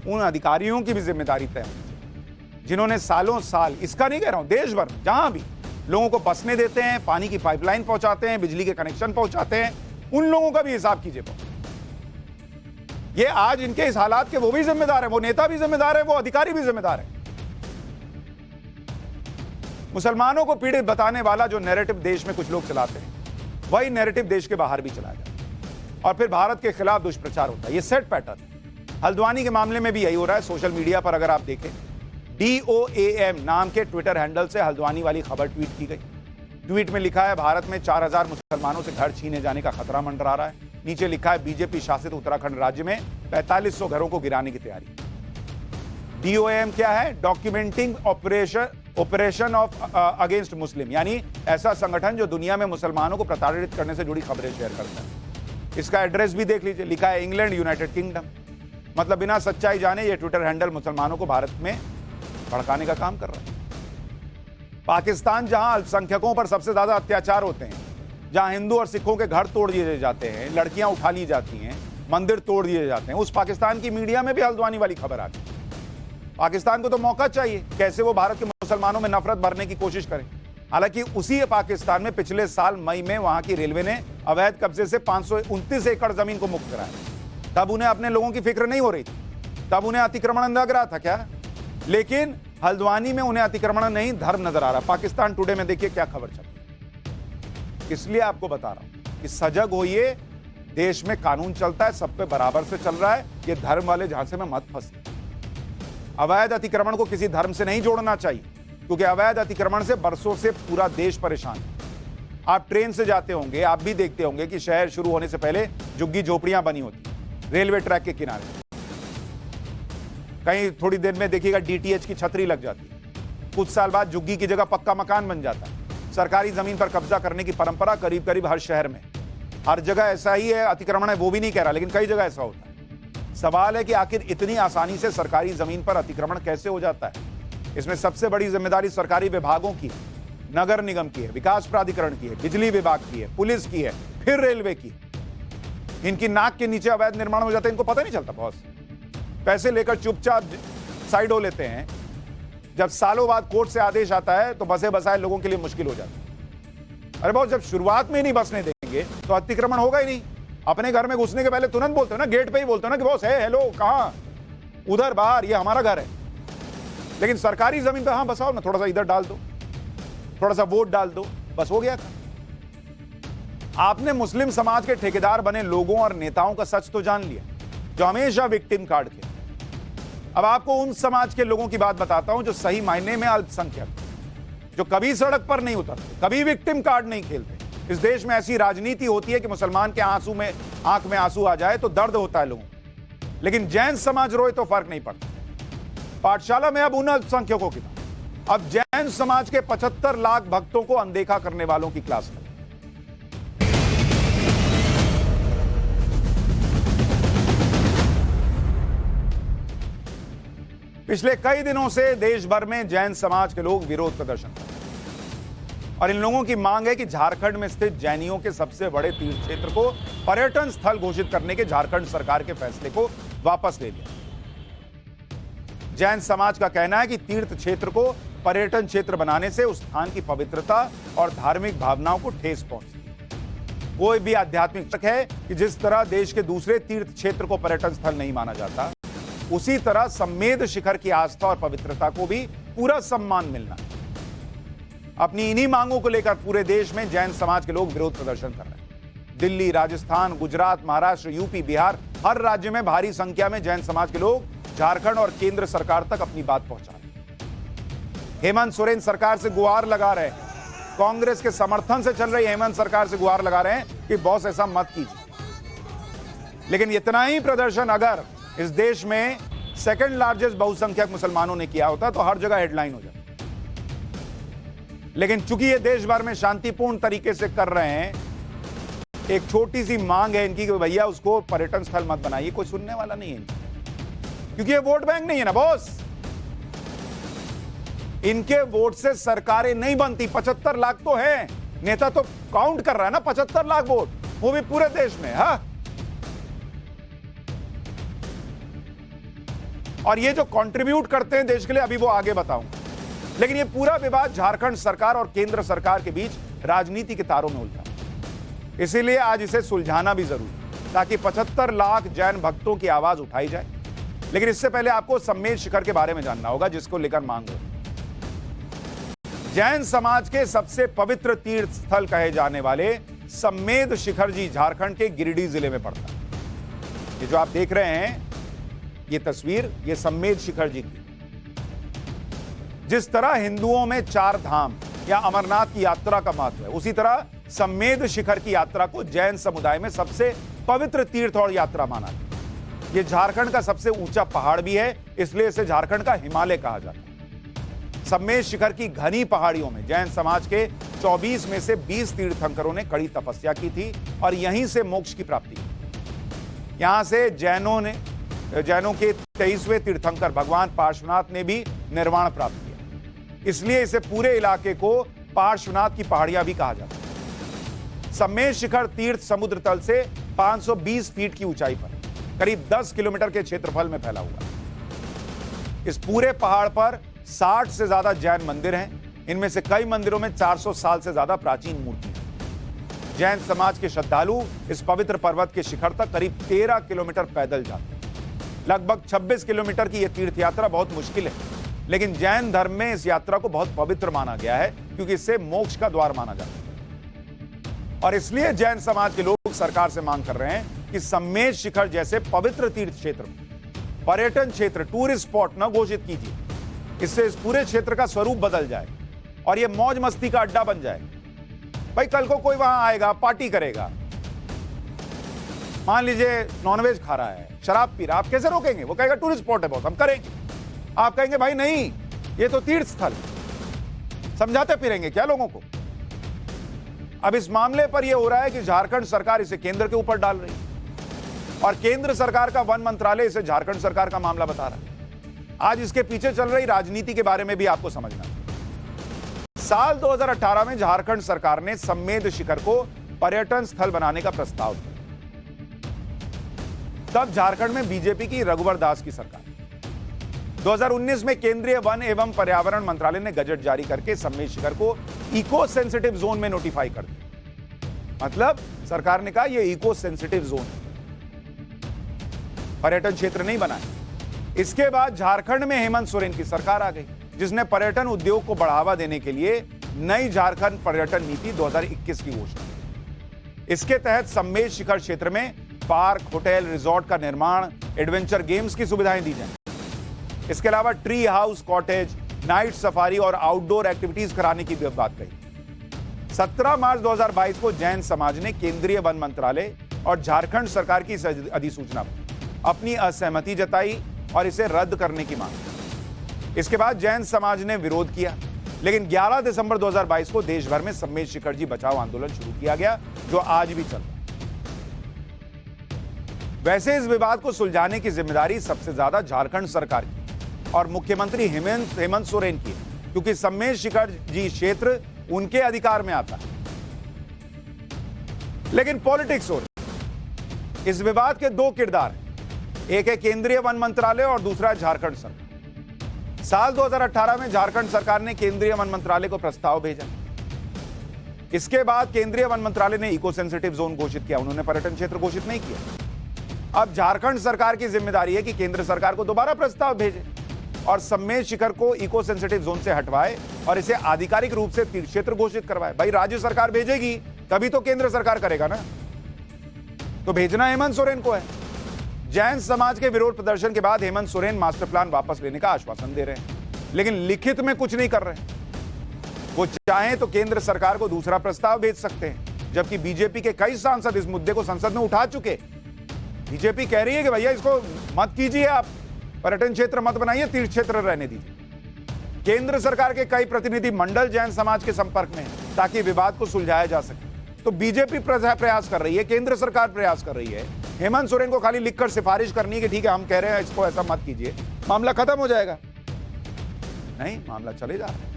उन अधिकारियों की भी जिम्मेदारी तय है जिन्होंने सालों साल, इसका नहीं कह रहा हूं, देश भर जहां भी लोगों को बसने देते हैं, पानी की पाइपलाइन पहुंचाते हैं, बिजली के कनेक्शन पहुंचाते हैं, उन लोगों का भी हिसाब कीजिए। ये आज इनके इस हालात के वो भी जिम्मेदार है, वो नेता भी जिम्मेदार है, वो अधिकारी भी जिम्मेदार है। मुसलमानों को पीड़ित बताने वाला जो नैरेटिव देश में कुछ लोग चलाते हैं, वही नैरेटिव देश के बाहर भी चलाया जाता है और फिर भारत के खिलाफ दुष्प्रचार होता है। ये सेट पैटर्न है। हल्द्वानी के मामले में भी यही हो रहा है। सोशल मीडिया पर अगर आप देखें, DOAM नाम के ट्विटर हैंडल से हल्द्वानी वाली खबर ट्वीट की गई। ट्वीट में लिखा है, भारत में 4000 मुसलमानों से घर छीने जाने का खतरा मंडरा रहा है। नीचे लिखा है, बीजेपी शासित उत्तराखंड राज्य में 4500 घरों को गिराने की तैयारी। DOAM क्या है? डॉक्यूमेंटिंग ऑपरेशन ऑफ अगेंस्ट मुस्लिम, यानी ऐसा संगठन जो दुनिया में मुसलमानों को प्रताड़ित करने से जुड़ी खबरें शेयर करता है। इसका एड्रेस भी देख लीजिए, लिखा है इंग्लैंड, यूनाइटेड किंगडम। मतलब बिना सच्चाई जाने ये ट्विटर हैंडल मुसलमानों को भारत में भड़काने का काम कर रहा है। पाकिस्तान, जहां अल्पसंख्यकों पर सबसे ज्यादा अत्याचार होते हैं, जहां हिंदू और सिखों के घर तोड़ दिए जाते हैं, लड़कियां उठा ली जाती हैं, मंदिर तोड़ दिए जाते हैं, उस पाकिस्तान की मीडिया में भी हल्द्वानी वाली खबर आ गई। पाकिस्तान को तो मौका चाहिए, कैसे वो भारत के मुसलमानों में नफरत भरने की कोशिश करे। हालांकि उसी पाकिस्तान में पिछले साल मई में वहां की रेलवे ने अवैध कब्जे से 529 एकड़ जमीन को मुक्त कराया। तब उन्हें अपने लोगों की फिक्र नहीं हो रही थी, तब उन्हें अतिक्रमण लग रहा था क्या? लेकिन हल्द्वानी में उन्हें अतिक्रमण नहीं, धर्म नजर आ रहा। पाकिस्तान टुडे में देखिए क्या खबर चल रही। इसलिए आपको बता रहा हूं कि सजग होइए, देश में कानून चलता है, सब पे बराबर से चल रहा है। ये धर्म वाले झांसे में मत फंसिए। अवैध अतिक्रमण को किसी धर्म से नहीं जोड़ना चाहिए, क्योंकि अवैध अतिक्रमण से बरसों से पूरा देश परेशान है। आप ट्रेन से जाते होंगे, आप भी देखते होंगे कि शहर शुरू होने से पहले झुग्गी झोपड़ियां बनी होती, रेलवे ट्रैक के किनारे। कहीं थोड़ी देर में देखिएगा DTH की छतरी लग जाती है। कुछ साल बाद झुग्गी की जगह पक्का मकान बन जाता है। सरकारी जमीन पर कब्जा करने की परंपरा करीब करीब हर शहर में, हर जगह ऐसा ही है। अतिक्रमण है वो भी नहीं कह रहा, लेकिन कई जगह ऐसा होता है। सवाल है कि आखिर इतनी आसानी से सरकारी जमीन पर अतिक्रमण कैसे हो जाता है? इसमें सबसे बड़ी जिम्मेदारी सरकारी विभागों की है, नगर निगम की है, विकास प्राधिकरण की है, बिजली विभाग की है, पुलिस की है, फिर रेलवे की। इनकी नाक के नीचे अवैध निर्माण हो जाते हैं, इनको पता नहीं चलता। बॉस पैसे लेकर चुपचाप साइड हो लेते हैं। जब सालों बाद कोर्ट से आदेश आता है तो बसे बसाए लोगों के लिए मुश्किल हो जाती है। अरे बॉस, जब शुरुआत में ही नहीं बसने देंगे तो अतिक्रमण होगा ही नहीं। अपने घर में घुसने के पहले तुरंत बोलते हो ना, गेट पे ही बोलते हो ना कि बॉस है, हेलो, कहां, उधर बाहर, ये हमारा घर है। लेकिन सरकारी जमीन पे हाँ बसाओ ना, थोड़ा सा इधर डाल दो, थोड़ा सा वोट डाल दो, बस हो गया था। आपने मुस्लिम समाज के ठेकेदार बने लोगों और नेताओं का सच तो जान लिया, जो हमेशा विक्टिम कार्ड थे। अब आपको उन समाज के लोगों की बात बताता हूं जो सही मायने में अल्पसंख्यक, जो कभी सड़क पर नहीं उतरते, कभी विक्टिम कार्ड नहीं खेलते। इस देश में ऐसी राजनीति होती है कि मुसलमान के आंख में आंसू आ जाए तो दर्द होता है लोगों को, लेकिन जैन समाज रोए तो फर्क नहीं पड़ता। पाठशाला में अब उन अल्पसंख्यकों की बात, अब जैन समाज के 75 लाख भक्तों को अनदेखा करने वालों की क्लास में। पिछले कई दिनों से देश भर में जैन समाज के लोग विरोध प्रदर्शन कर रहे हैं और इन लोगों की मांग है कि झारखंड में स्थित जैनियों के सबसे बड़े तीर्थ क्षेत्र को पर्यटन स्थल घोषित करने के झारखंड सरकार के फैसले को वापस ले लिया। जैन समाज का कहना है कि तीर्थ क्षेत्र को पर्यटन क्षेत्र बनाने से उस स्थान की पवित्रता और धार्मिक भावनाओं को ठेस पहुंचती है। कोई भी आध्यात्मिक है कि जिस तरह देश के दूसरे तीर्थ क्षेत्र को पर्यटन स्थल नहीं माना जाता, उसी तरह सम्मेद शिखर की आस्था और पवित्रता को भी पूरा सम्मान मिलना। अपनी इन्हीं मांगों को लेकर पूरे देश में जैन समाज के लोग विरोध प्रदर्शन कर रहे हैं। दिल्ली, राजस्थान, गुजरात, महाराष्ट्र, यूपी, बिहार, हर राज्य में भारी संख्या में जैन समाज के लोग झारखंड और केंद्र सरकार तक अपनी बात पहुंचा रहे हैं। हेमंत सोरेन सरकार से गुहार लगा रहे हैं, कांग्रेस के समर्थन से चल रही हेमंत सरकार से गुहार लगा रहे हैं कि बॉस ऐसा मत कीजिए। लेकिन इतना ही प्रदर्शन अगर इस देश में सेकंड लार्जेस्ट बहुसंख्यक मुसलमानों ने किया होता तो हर जगह हेडलाइन हो जाती। लेकिन चूंकि ये देश भर में शांतिपूर्ण तरीके से कर रहे हैं, एक छोटी सी मांग है इनकी कि भैया उसको पर्यटन स्थल मत बनाइए, कोई सुनने वाला नहीं है, क्योंकि ये वोट बैंक नहीं है ना बॉस। इनके वोट से सरकारें नहीं बनती। 75 लाख तो है, नेता तो काउंट कर रहा है ना 75 लाख वोट, वो भी पूरे देश में। हाँ, और ये जो कंट्रीब्यूट करते हैं देश के लिए, अभी वो आगे बताऊंगा। लेकिन ये पूरा विवाद झारखंड सरकार और केंद्र सरकार के बीच राजनीति के तारों में उलझा, इसीलिए आज इसे सुलझाना भी जरूरी, ताकि 75 लाख जैन भक्तों की आवाज उठाई जाए। लेकिन इससे पहले आपको सम्मेद शिखर के बारे में जानना होगा, जिसको लेकर मांग हो। जैन समाज के सबसे पवित्र तीर्थ स्थल कहे जाने वाले सम्मेद शिखर जी झारखंड के गिरिडीह जिले में पड़ता है। ये जो आप देख रहे हैं ये तस्वीर, ये सम्मेद शिखर जी की। जिस तरह हिंदुओं में 4 धाम या अमरनाथ की यात्रा का महत्व है, उसी तरह सम्मेद शिखर की यात्रा को जैन समुदाय में सबसे पवित्र तीर्थ और यात्रा माना है। ये झारखंड का सबसे ऊंचा पहाड़ भी है, इसलिए इसे झारखंड का हिमालय कहा जाता है। सम्मेद शिखर की घनी पहाड़ियों में जैन समाज के 24 में से 20 तीर्थंकरों ने कड़ी तपस्या की थी और यहीं से मोक्ष की प्राप्ति की। यहां से जैनों के 23वें तीर्थंकर भगवान पार्श्वनाथ ने भी निर्वाण प्राप्त किया, इसलिए इसे पूरे इलाके को पार्श्वनाथ की पहाड़ियां भी कहा जाता है। सम्मेद शिखर तीर्थ समुद्र तल से 520 फीट की ऊंचाई पर करीब 10 किलोमीटर के क्षेत्रफल में फैला हुआ है। इस पूरे पहाड़ पर 60 से ज्यादा जैन मंदिर हैं। इनमें से कई मंदिरों में 400 साल से ज्यादा प्राचीन मूर्तियां हैं। जैन समाज के श्रद्धालु इस पवित्र पर्वत के शिखर तक करीब 13 किलोमीटर पैदल जाते हैं। लगभग 26 किलोमीटर की यह तीर्थ यात्रा बहुत मुश्किल है, लेकिन जैन धर्म में इस यात्रा को बहुत पवित्र माना गया है, क्योंकि इससे मोक्ष का द्वार माना जाता है। और इसलिए जैन समाज के लोग सरकार से मांग कर रहे हैं कि सम्मेद शिखर जैसे पवित्र तीर्थ क्षेत्र पर्यटन क्षेत्र, टूरिस्ट स्पॉट न घोषित कीजिए। इससे इस पूरे क्षेत्र का स्वरूप बदल जाए और यह मौज मस्ती का अड्डा बन जाए। भाई कल को कोई वहां आएगा, पार्टी करेगा, मान लीजिए नॉनवेज खा रहा है, शराब पी रहा, आप कैसे रोकेंगे? वो कहेगा टूरिस्ट स्पॉट है बहुत, हम करेंगे। आप कहेंगे भाई नहीं, ये तो तीर्थ स्थल। समझाते फिरेंगे क्या लोगों को? अब इस मामले पर यह हो रहा है कि झारखंड सरकार इसे केंद्र के ऊपर डाल रही है और केंद्र सरकार का वन मंत्रालय इसे झारखंड सरकार का मामला बता रहा है। आज इसके पीछे चल रही राजनीति के बारे में भी आपको समझना है। साल 2018 में झारखंड सरकार ने सम्मेद शिखर को पर्यटन स्थल बनाने का प्रस्ताव दिया। तब झारखंड में बीजेपी की रघुवर दास की सरकार। 2019 में केंद्रीय वन एवं पर्यावरण मंत्रालय ने गजट जारी करके सम्मेद शिखर को इको सेंसिटिव जोन में नोटिफाई कर दिया। मतलब सरकार ने कहा यह इको सेंसिटिव जोन है, पर्यटन क्षेत्र नहीं बना है। इसके बाद झारखंड में हेमंत सोरेन की सरकार आ गई, जिसने पर्यटन उद्योग को बढ़ावा देने के लिए नई झारखंड पर्यटन नीति 2021 की घोषणा की। इसके तहत सम्मेद शिखर क्षेत्र में पार्क, होटल, रिजॉर्ट का निर्माण, एडवेंचर गेम्स की सुविधाएं दी जाएं। इसके अलावा tree house, cottage, night safari और आउटडोर एक्टिविटीज कराने की भी बात कही। 17 मार्च 2022 को जैन समाज ने केंद्रीय वन मंत्रालय और झारखंड सरकार की इस अधिसूचना पर अपनी असहमति जताई और इसे रद्द करने की मांग। इसके बाद जैन समाज ने विरोध किया, लेकिन 11 दिसंबर 2022 को देश भर में सम्मेद शिखर जी बचाओ आंदोलन शुरू किया गया, जो आज भी चल रहा है। वैसे इस विवाद को सुलझाने की जिम्मेदारी सबसे ज्यादा झारखंड सरकार की और मुख्यमंत्री हेमंत सोरेन की है, क्योंकि सम्मेद शिखर जी क्षेत्र उनके अधिकार में आता है। लेकिन पॉलिटिक्स हो रही। इस विवाद के दो किरदार हैं, एक है केंद्रीय वन मंत्रालय और दूसरा झारखंड सरकार। साल 2018 में झारखंड सरकार ने केंद्रीय वन मंत्रालय को प्रस्ताव भेजा। इसके बाद केंद्रीय वन मंत्रालय ने इको सेंसिटिव जोन घोषित किया, उन्होंने पर्यटन क्षेत्र घोषित नहीं किया। अब झारखंड सरकार की जिम्मेदारी है कि केंद्र सरकार को दोबारा प्रस्ताव भेजे और सम्मेद शिखर को इको सेंसिटिव जोन से हटवाए और इसे आधिकारिक रूप से तीर्थ क्षेत्र घोषित करवाए। भाई राज्य सरकार भेजेगी तभी तो केंद्र सरकार करेगा ना, तो भेजना हेमंत सोरेन को है। जैन समाज के विरोध प्रदर्शन के बाद हेमंत सोरेन मास्टर प्लान वापस लेने का आश्वासन दे रहे हैं, लेकिन लिखित में कुछ नहीं कर रहे। वो चाहें तो केंद्र सरकार को दूसरा प्रस्ताव भेज सकते हैं, जबकि बीजेपी के कई सांसद इस मुद्दे को संसद में उठा चुके। बीजेपी कह रही है कि भैया इसको मत कीजिए, आप पर्यटन क्षेत्र मत बनाइए, तीर्थ क्षेत्र रहने दीजिए। केंद्र सरकार के कई प्रतिनिधि मंडल जैन समाज के संपर्क में हैं ताकि विवाद को सुलझाया जा सके। तो बीजेपी प्रयास कर रही है, केंद्र सरकार प्रयास कर रही है। हेमंत सोरेन को खाली लिखकर सिफारिश करनी है कि ठीक है हम कह रहे हैं इसको ऐसा मत कीजिए, मामला खत्म हो जाएगा। नहीं, मामला चले जा रहा है।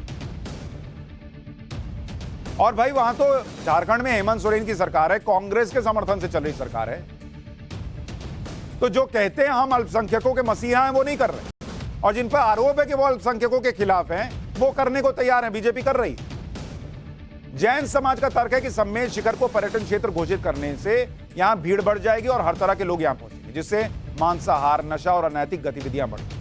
और भाई वहां तो झारखंड में हेमंत सोरेन की सरकार है, कांग्रेस के समर्थन से चल रही सरकार है। तो जो कहते हैं हम अल्पसंख्यकों के मसीहा हैं वो नहीं कर रहे, और जिन पर आरोप है कि वो अल्पसंख्यकों के खिलाफ हैं वो करने को तैयार हैं, बीजेपी कर रही। जैन समाज का तर्क है कि सम्मेद शिखर को पर्यटन क्षेत्र घोषित करने से यहां भीड़ बढ़ जाएगी और हर तरह के लोग यहां पहुंचेंगे, जिससे मांसाहार, नशा और अनैतिक गतिविधियां बढ़ेंगी।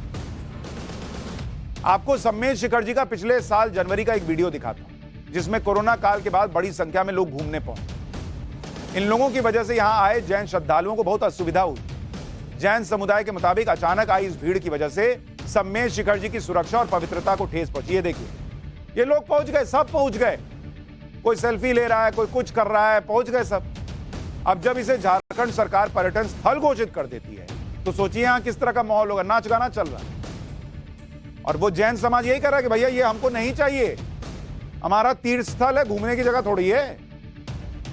आपको सम्मेद शिखर जी का पिछले साल जनवरी का एक वीडियो दिखाता हूं, जिसमें कोरोना काल के बाद बड़ी संख्या में लोग घूमने पहुंचे। इन लोगों की वजह से यहां आए जैन श्रद्धालुओं को बहुत असुविधा हुई। जैन समुदाय के मुताबिक अचानक आई इस भीड़ की वजह से सम्मेद शिखर जी की सुरक्षा और पवित्रता को ठेस पहुंची। ये देखिए, ये लोग पहुंच गए, सब पहुंच गए। कोई सेल्फी ले रहा है, कोई कुछ कर रहा है, पहुंच गए सब। अब जब इसे झारखंड सरकार पर्यटन स्थल घोषित कर देती है तो सोचिए यहां किस तरह का माहौल होगा, नाच गाना चल रहा है। और वो जैन समाज यही कर रहा है कि भैया ये हमको नहीं चाहिए, हमारा तीर्थ स्थल है, घूमने की जगह थोड़ी है।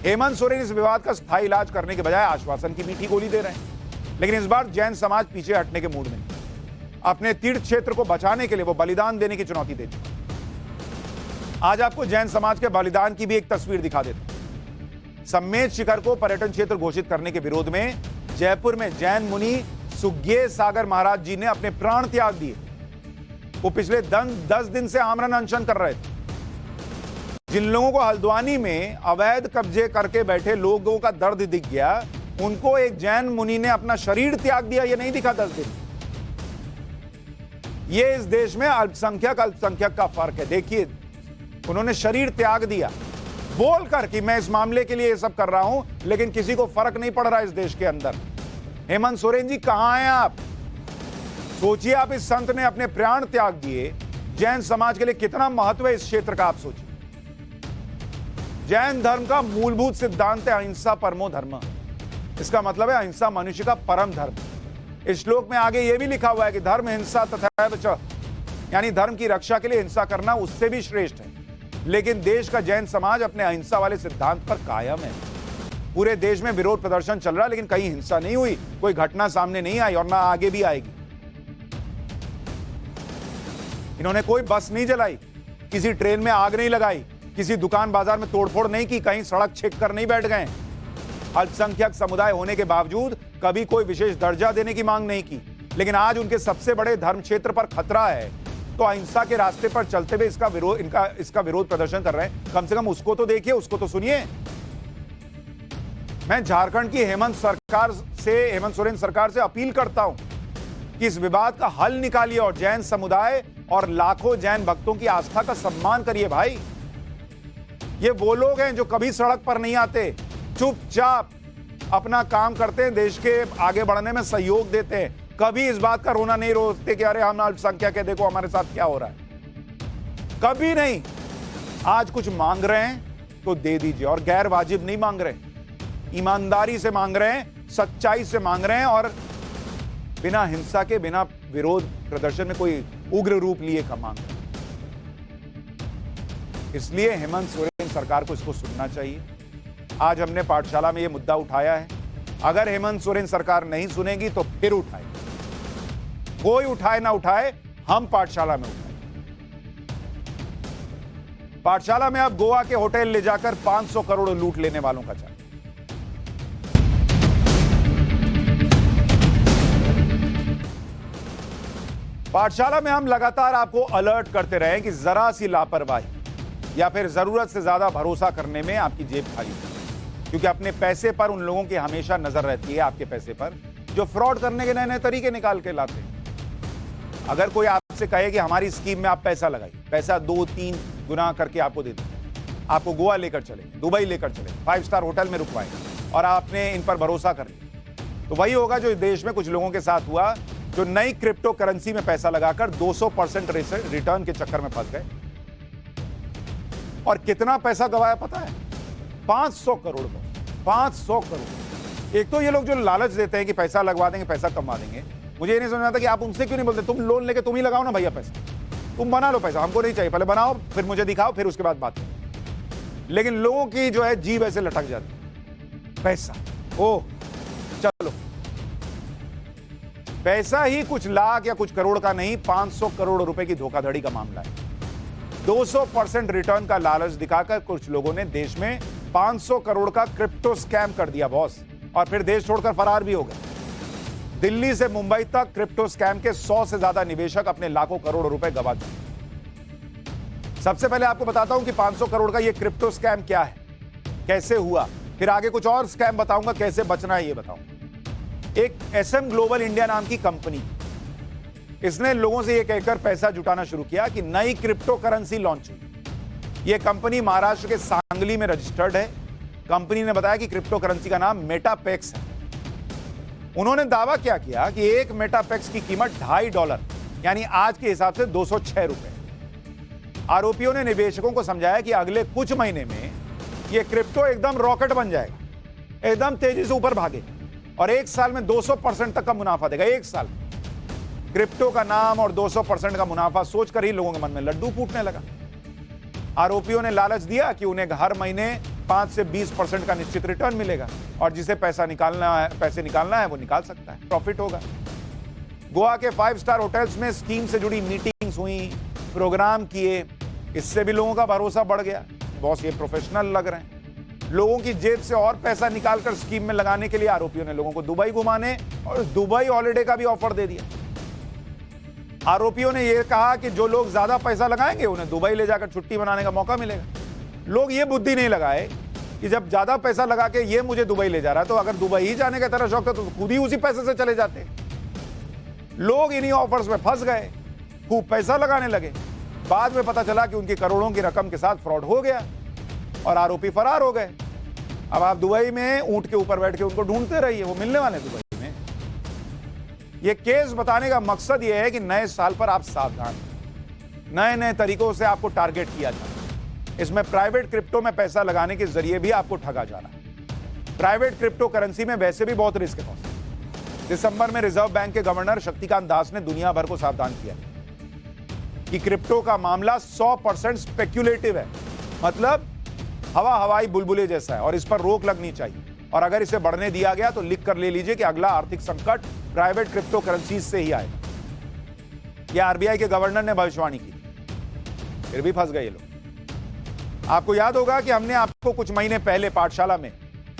हेमंत सोरेन इस विवाद का स्थायी इलाज करने के बजाय आश्वासन की मीठी गोली दे रहे हैं, लेकिन इस बार जैन समाज पीछे हटने के मूड में। अपने तीर्थ क्षेत्र को बचाने के लिए वो बलिदान देने की चुनौती दे चुके। आज आपको जैन समाज के बलिदान की भी एक तस्वीर दिखा देता हूं। सम्मेद शिखर को पर्यटन क्षेत्र घोषित करने के विरोध में जयपुर में जैन मुनि सुज्ञेय सागर महाराज जी ने अपने प्राण त्याग दिए। वो पिछले 10 दिन से आमरण अनशन कर रहे थे। जिन लोगों को हल्द्वानी में अवैध कब्जे करके बैठे लोगों का दर्द दिख गया, उनको एक जैन मुनि ने अपना शरीर त्याग दिया। ये नहीं दिखा 10 दिन। ये इस देश में अल्पसंख्यक का फर्क है। देखिए, उन्होंने शरीर त्याग दिया बोलकर कि मैं इस मामले के लिए ये सब कर रहा हूं, लेकिन किसी को फर्क नहीं पड़ रहा इस देश के अंदर। हेमंत सोरेन जी कहां हैं आप? सोचिए, आप इस संत ने अपने प्राण त्याग दिए। जैन समाज के लिए कितना महत्व है इस क्षेत्र का, आप सोचिए। जैन धर्म का मूलभूत सिद्धांत है अहिंसा परमो धर्म। इसका मतलब है अहिंसा मनुष्य का परम धर्म। इस श्लोक में आगे यह भी लिखा हुआ है कि धर्म हिंसा तथैव च, यानी धर्म की रक्षा के लिए हिंसा करना उससे भी श्रेष्ठ है। लेकिन देश का जैन समाज अपने अहिंसा वाले सिद्धांत पर कायम है। पूरे देश में विरोध प्रदर्शन चल रहा है, लेकिन कहीं हिंसा नहीं हुई, कोई घटना सामने नहीं आई और ना आगे भी आएगी। इन्होंने कोई बस नहीं जलाई, किसी ट्रेन में आग नहीं लगाई, किसी दुकान बाजार में तोड़फोड़ नहीं की, कहीं सड़क छेक कर नहीं बैठ गए। अल्पसंख्यक समुदाय होने के बावजूद कभी कोई विशेष दर्जा देने की मांग नहीं की। लेकिन आज उनके सबसे बड़े धर्म क्षेत्र पर खतरा है, तो अहिंसा के रास्ते पर चलते हुए इसका विरोध प्रदर्शन कर रहे हैं। कम से कम उसको तो देखिए, उसको तो सुनिए। मैं झारखंड की हेमंत सोरेन सरकार से अपील करता हूं कि इस विवाद का हल निकालिए और जैन समुदाय और लाखों जैन भक्तों की आस्था का सम्मान करिए। भाई, ये वो लोग हैं जो कभी सड़क पर नहीं आते, चुपचाप अपना काम करते हैं, देश के आगे बढ़ने में सहयोग देते हैं, कभी इस बात का रोना नहीं रोकते कि अरे हम अल्पसंख्यक है, देखो हमारे साथ क्या हो रहा है, कभी नहीं। आज कुछ मांग रहे हैं तो दे दीजिए, और गैर वाजिब नहीं मांग रहे, ईमानदारी से मांग रहे हैं, सच्चाई से मांग रहे हैं, और बिना हिंसा के, बिना विरोध प्रदर्शन में कोई उग्र रूप लिए का मांग रहे हैं। इसलिए हेमंत सोरेन सरकार को इसको सुनना चाहिए। आज हमने पाठशाला में यह मुद्दा उठाया है, अगर हेमंत सोरेन सरकार नहीं सुनेगी तो फिर उठाए, कोई उठाए ना उठाए, हम पाठशाला में उठाए। पाठशाला में अब गोवा के होटल ले जाकर 500 करोड़ लूट लेने वालों का चार्ज। पाठशाला में हम लगातार आपको अलर्ट करते रहे कि जरा सी लापरवाही या फिर जरूरत से ज्यादा भरोसा करने में आपकी जेब खाली है, क्योंकि अपने पैसे पर उन लोगों की हमेशा नजर रहती है, आपके पैसे पर, जो फ्रॉड करने के नए नए तरीके निकाल के लाते हैं। अगर कोई आपसे कहे कि हमारी स्कीम में आप पैसा लगाइए, पैसा 2-3 गुना करके आपको दे देंगे, आपको गोवा लेकर चलेंगे, दुबई लेकर चलेंगे, 5 स्टार होटल में रुकवाएंगे, और आपने इन पर भरोसा कर लिया, तो वही होगा जो देश में कुछ लोगों के साथ हुआ, जो नई क्रिप्टो करेंसी में पैसा लगाकर 200% रिटर्न के चक्कर में फंस गए। और कितना पैसा गवाया पता है? 500 करोड़ का। 500 करोड़। एक तो ये लोग जो लालच देते हैं कि पैसा लगवा देंगे, पैसा कमा देंगे, मुझे ये नहीं समझ आता कि आप उनसे क्यों नहीं बोलते, तुम लोन लेके तुम ही लगाओ ना भैया पैसा, तुम बना लो पैसा, हमको नहीं चाहिए, पहले बनाओ फिर मुझे दिखाओ, फिर उसके बाद बात करो। लेकिन लोगों की जो है जीभ ऐसे लटक जाती है, पैसा, ओ चलो, पैसा ही कुछ लाख या कुछ करोड़ का नहीं, 500 करोड़ रुपए की धोखाधड़ी का मामला है। 200% रिटर्न का लालच दिखाकर कुछ लोगों ने देश में 500 करोड़ का क्रिप्टो स्कैम कर दिया बॉस, और फिर देश छोड़कर फरार भी हो गए। दिल्ली से मुंबई तक क्रिप्टो स्कैम के 100 से ज्यादा निवेशक अपने लाखों करोड़ रुपए गंवा चुके। सबसे पहले आपको बताता हूं कि 500 करोड़ का यह क्रिप्टो स्कैम क्या है, कैसे हुआ, फिर आगे कुछ और स्कैम बताऊंगा, कैसे बचना है ये बताऊंगा। एक SM ग्लोबल इंडिया नाम की कंपनी, इसने लोगों से यह कहकर पैसा जुटाना शुरू किया कि नई क्रिप्टो करेंसी लॉन्च हुई। यह कंपनी महाराष्ट्र के सांगली में रजिस्टर्ड है। कंपनी ने बताया कि क्रिप्टो करेंसी का नाम मेटापेक्स है। उन्होंने दावा क्या किया कि एक मेटापेक्स की कीमत $2.5, यानी आज के हिसाब से 206 रुपए। आरोपियों ने निवेशकों को समझाया कि अगले कुछ महीने में यह क्रिप्टो एकदम रॉकेट बन जाएगा, एकदम तेजी से ऊपर भागेगा, और एक साल में 200% तक का मुनाफा देगा। एक साल क्रिप्टो का नाम और 200% का मुनाफा सोचकर ही लोगों के मन में लड्डू फूटने लगा। आरोपियों ने लालच दिया कि उन्हें हर महीने 5 से 20% का निश्चित रिटर्न मिलेगा, और जिसे पैसे निकालना है वो निकाल सकता है, प्रॉफिट होगा। गोवा के 5 स्टार होटल्स में स्कीम से जुड़ी मीटिंग्स हुई, प्रोग्राम किए, इससे भी लोगों का भरोसा बढ़ गया। बॉस ये प्रोफेशनल लग रहे हैं। लोगों की जेब से और पैसा निकालकर स्कीम में लगाने के लिए आरोपियों ने लोगों को दुबई घुमाने और दुबई हॉलिडे का भी ऑफर दे दिया। आरोपियों ने यह कहा कि जो लोग ज्यादा पैसा लगाएंगे उन्हें दुबई ले जाकर छुट्टी मनाने का मौका मिलेगा। लोग ये बुद्धि नहीं लगाए कि जब ज्यादा पैसा लगा के ये मुझे दुबई ले जा रहा है, तो अगर दुबई ही जाने का तरह शौक था तो खुद ही उसी पैसे से चले जाते। लोग इन्हीं ऑफर्स में फंस गए, खूब पैसा लगाने लगे। बाद में पता चला कि उनकी करोड़ों की रकम के साथ फ्रॉड हो गया और आरोपी फरार हो गए। अब आप दुबई में ऊंट के ऊपर बैठ के उनको ढूंढते रहिए, वो मिलने वाले दुबई में। यह केस बताने का मकसद यह है कि नए साल पर आप सावधान, नए नए तरीकों से आपको टारगेट किया जा रहा है। इसमें प्राइवेट क्रिप्टो में पैसा लगाने के जरिए भी आपको ठगा जा रहा है। प्राइवेट क्रिप्टो करेंसी में वैसे भी बहुत रिस्क है। दिसंबर में रिजर्व बैंक के गवर्नर शक्तिकांत दास ने दुनिया भर को सावधान किया कि क्रिप्टो का मामला 100% स्पेक्युलेटिव है, मतलब हवाई बुलबुले जैसा है, और इस पर रोक लगनी चाहिए। और अगर इसे बढ़ने दिया गया तो लिख कर ले लीजिए कि अगला आर्थिक संकट प्राइवेट क्रिप्टो करेंसीज से ही आएगा। यह आरबीआई के गवर्नर ने भविष्यवाणी की, फिर भी फंस गए ये लोग। आपको याद होगा कि हमने आपको कुछ महीने पहले पाठशाला में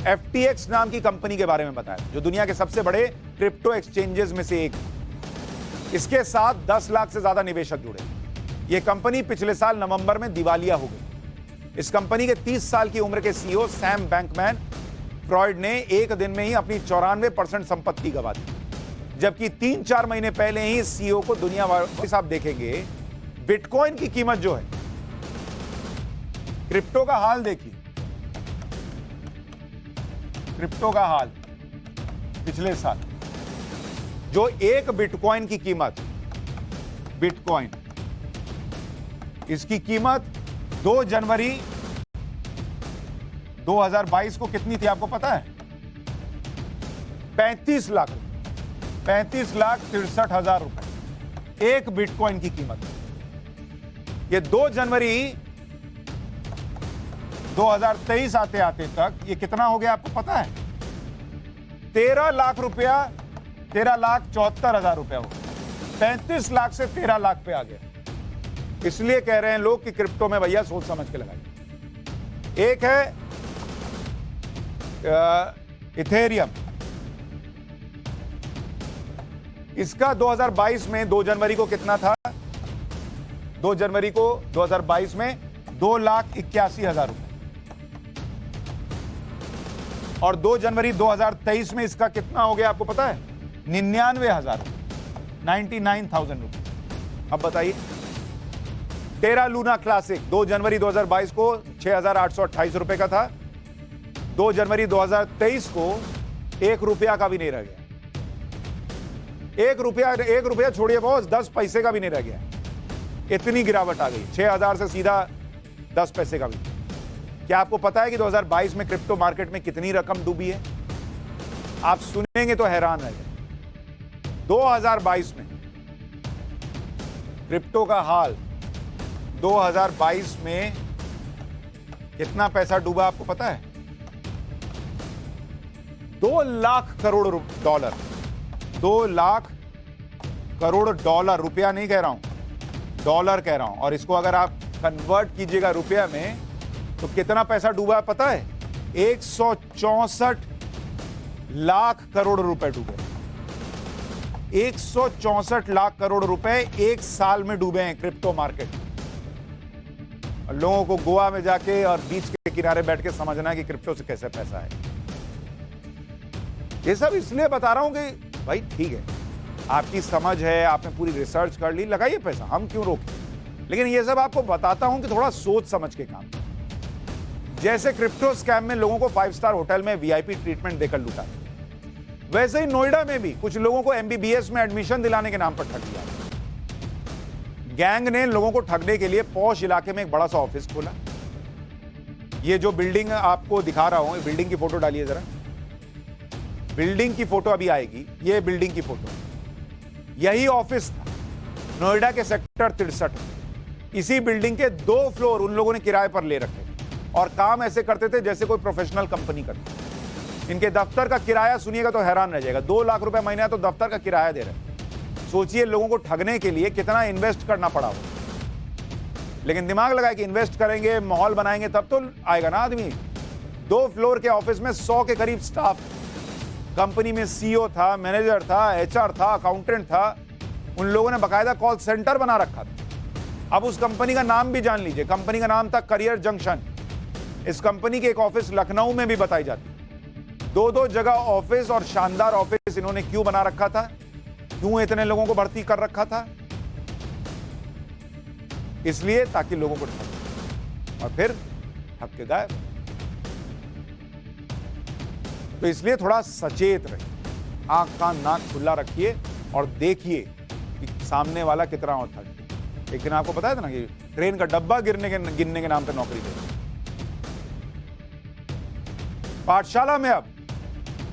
FTX नाम की कंपनी के बारे में बताया, जो दुनिया के सबसे बड़े क्रिप्टो एक्सचेंजेस में से एक। इसके साथ 10 लाख से ज्यादा निवेशक जुड़े। यह कंपनी पिछले साल नवंबर में दिवालिया हो गई। इस कंपनी के 30 साल की उम्र के सीईओ सैम बैंकमैन फ्रॉयड ने एक दिन में ही अपनी 94% संपत्ति गंवा दी, जबकि 3-4 महीने पहले ही सीईओ को दुनिया भर आप देखेंगे। बिटकॉइन की कीमत जो है, क्रिप्टो का हाल देखिए, क्रिप्टो का हाल पिछले साल, जो एक बिटकॉइन की कीमत, बिटकॉइन, इसकी कीमत 2 जनवरी 2022 को कितनी थी आपको पता है? 35 लाख, 35,63,000 रुपए एक बिटकॉइन की कीमत। ये 2 जनवरी 2023 आते आते तक ये कितना हो गया आपको पता है? 13 लाख रुपया, 13,74,000 रुपया हो गया। 35 लाख से 13 लाख पे आ गया। इसलिए कह रहे हैं लोग कि क्रिप्टो में भैया सोच समझ के लगाइए। एक है इथेरियम, इसका 2022 में 2 जनवरी को कितना था? 2 जनवरी को 2022 में 2,81,000 रुपए, और 2 जनवरी 2023 में इसका कितना हो गया आपको पता है? 99,000 रुपए, 99,000 रुपए। अब बताइए, टेरा लूना क्लासिक 2 जनवरी 2022 को 6,828 रुपए का था। 2 जनवरी 2023 को 1 रुपया का भी नहीं रह गया। 1 रुपया छोड़िए बॉस, 10 पैसे का भी नहीं रह गया। इतनी गिरावट आ गई, 6,000 से सीधा 10 पैसे का भी। क्या आपको पता है कि 2022 में क्रिप्टो मार्केट में कितनी रकम डूबी है? आप सुनेंगे तो हैरान रह जाएंगे। 2022 में क्रिप्टो का हाल, 2022 में कितना पैसा डूबा आपको पता है? 2 लाख करोड़ डॉलर। 2 लाख करोड़ डॉलर, रुपया नहीं कह रहा हूं, डॉलर कह रहा हूं। और इसको अगर आप कन्वर्ट कीजिएगा रुपया में तो कितना पैसा डूबा पता है? 164 लाख करोड़ रुपए डूबे। 164 लाख करोड़ रुपए एक साल में डूबे हैं क्रिप्टो मार्केट। और लोगों को गोवा में जाके और बीच के किनारे बैठ के समझना है कि क्रिप्टो से कैसे पैसा है। ये सब इसलिए बता रहा हूं कि भाई ठीक है, आपकी समझ है, आपने पूरी रिसर्च कर ली, लगाइए पैसा, हम क्यों रोकें। लेकिन ये सब आपको बताता हूं कि थोड़ा सोच समझ के काम। जैसे क्रिप्टो स्कैम में लोगों को 5 स्टार होटल में वीआईपी ट्रीटमेंट देकर लूटा, वैसे ही नोएडा में भी कुछ लोगों को एमबीबीएस में एडमिशन दिलाने के नाम पर ठग लिया। गैंग ने लोगों को ठगने के लिए पॉश इलाके में एक बड़ा सा ऑफिस खोला। ये जो बिल्डिंग आपको दिखा रहा हूं, बिल्डिंग की फोटो डालिए जरा। बिल्डिंग की फोटो अभी आएगी, ये बिल्डिंग की फोटो। यही ऑफिस था नोएडा के सेक्टर 63। इसी बिल्डिंग के 2 फ्लोर उन लोगों ने किराए पर ले रखे और काम ऐसे करते थे जैसे कोई प्रोफेशनल कंपनी करती। इनके दफ्तर का किराया सुनिएगा तो हैरान रह जाएगा। 2 लाख रुपए महीना तो दफ्तर का किराया दे रहे हैं। सोचिए लोगों को ठगने के लिए कितना इन्वेस्ट करना पड़ा हो। लेकिन दिमाग लगाए कि इन्वेस्ट करेंगे, माहौल बनाएंगे, तब तो आएगा ना आदमी। 2 फ्लोर के ऑफिस में 100 के करीब स्टाफ। कंपनी में सीईओ था, मैनेजर था, एचआर था, अकाउंटेंट था। उन लोगों ने बाकायदा कॉल सेंटर बना रखा था। अब उस कंपनी का नाम भी जान लीजिए। कंपनी का नाम था करियर जंक्शन। इस कंपनी की एक ऑफिस लखनऊ में भी बताई जाती। 2 जगह ऑफिस, और शानदार ऑफिस इन्होंने क्यों बना रखा था? क्यों इतने लोगों को भर्ती कर रखा था? इसलिए ताकि लोगों को ठग, और फिर ठग के गायब। तो इसलिए थोड़ा सचेत रहिए, आंख कान नाक खुला रखिए और देखिए कि सामने वाला कितना और ठग। एक दिन आपको पता था ना कि ट्रेन का डब्बा गिनने के नाम पे नौकरी दे। पाठशाला में अब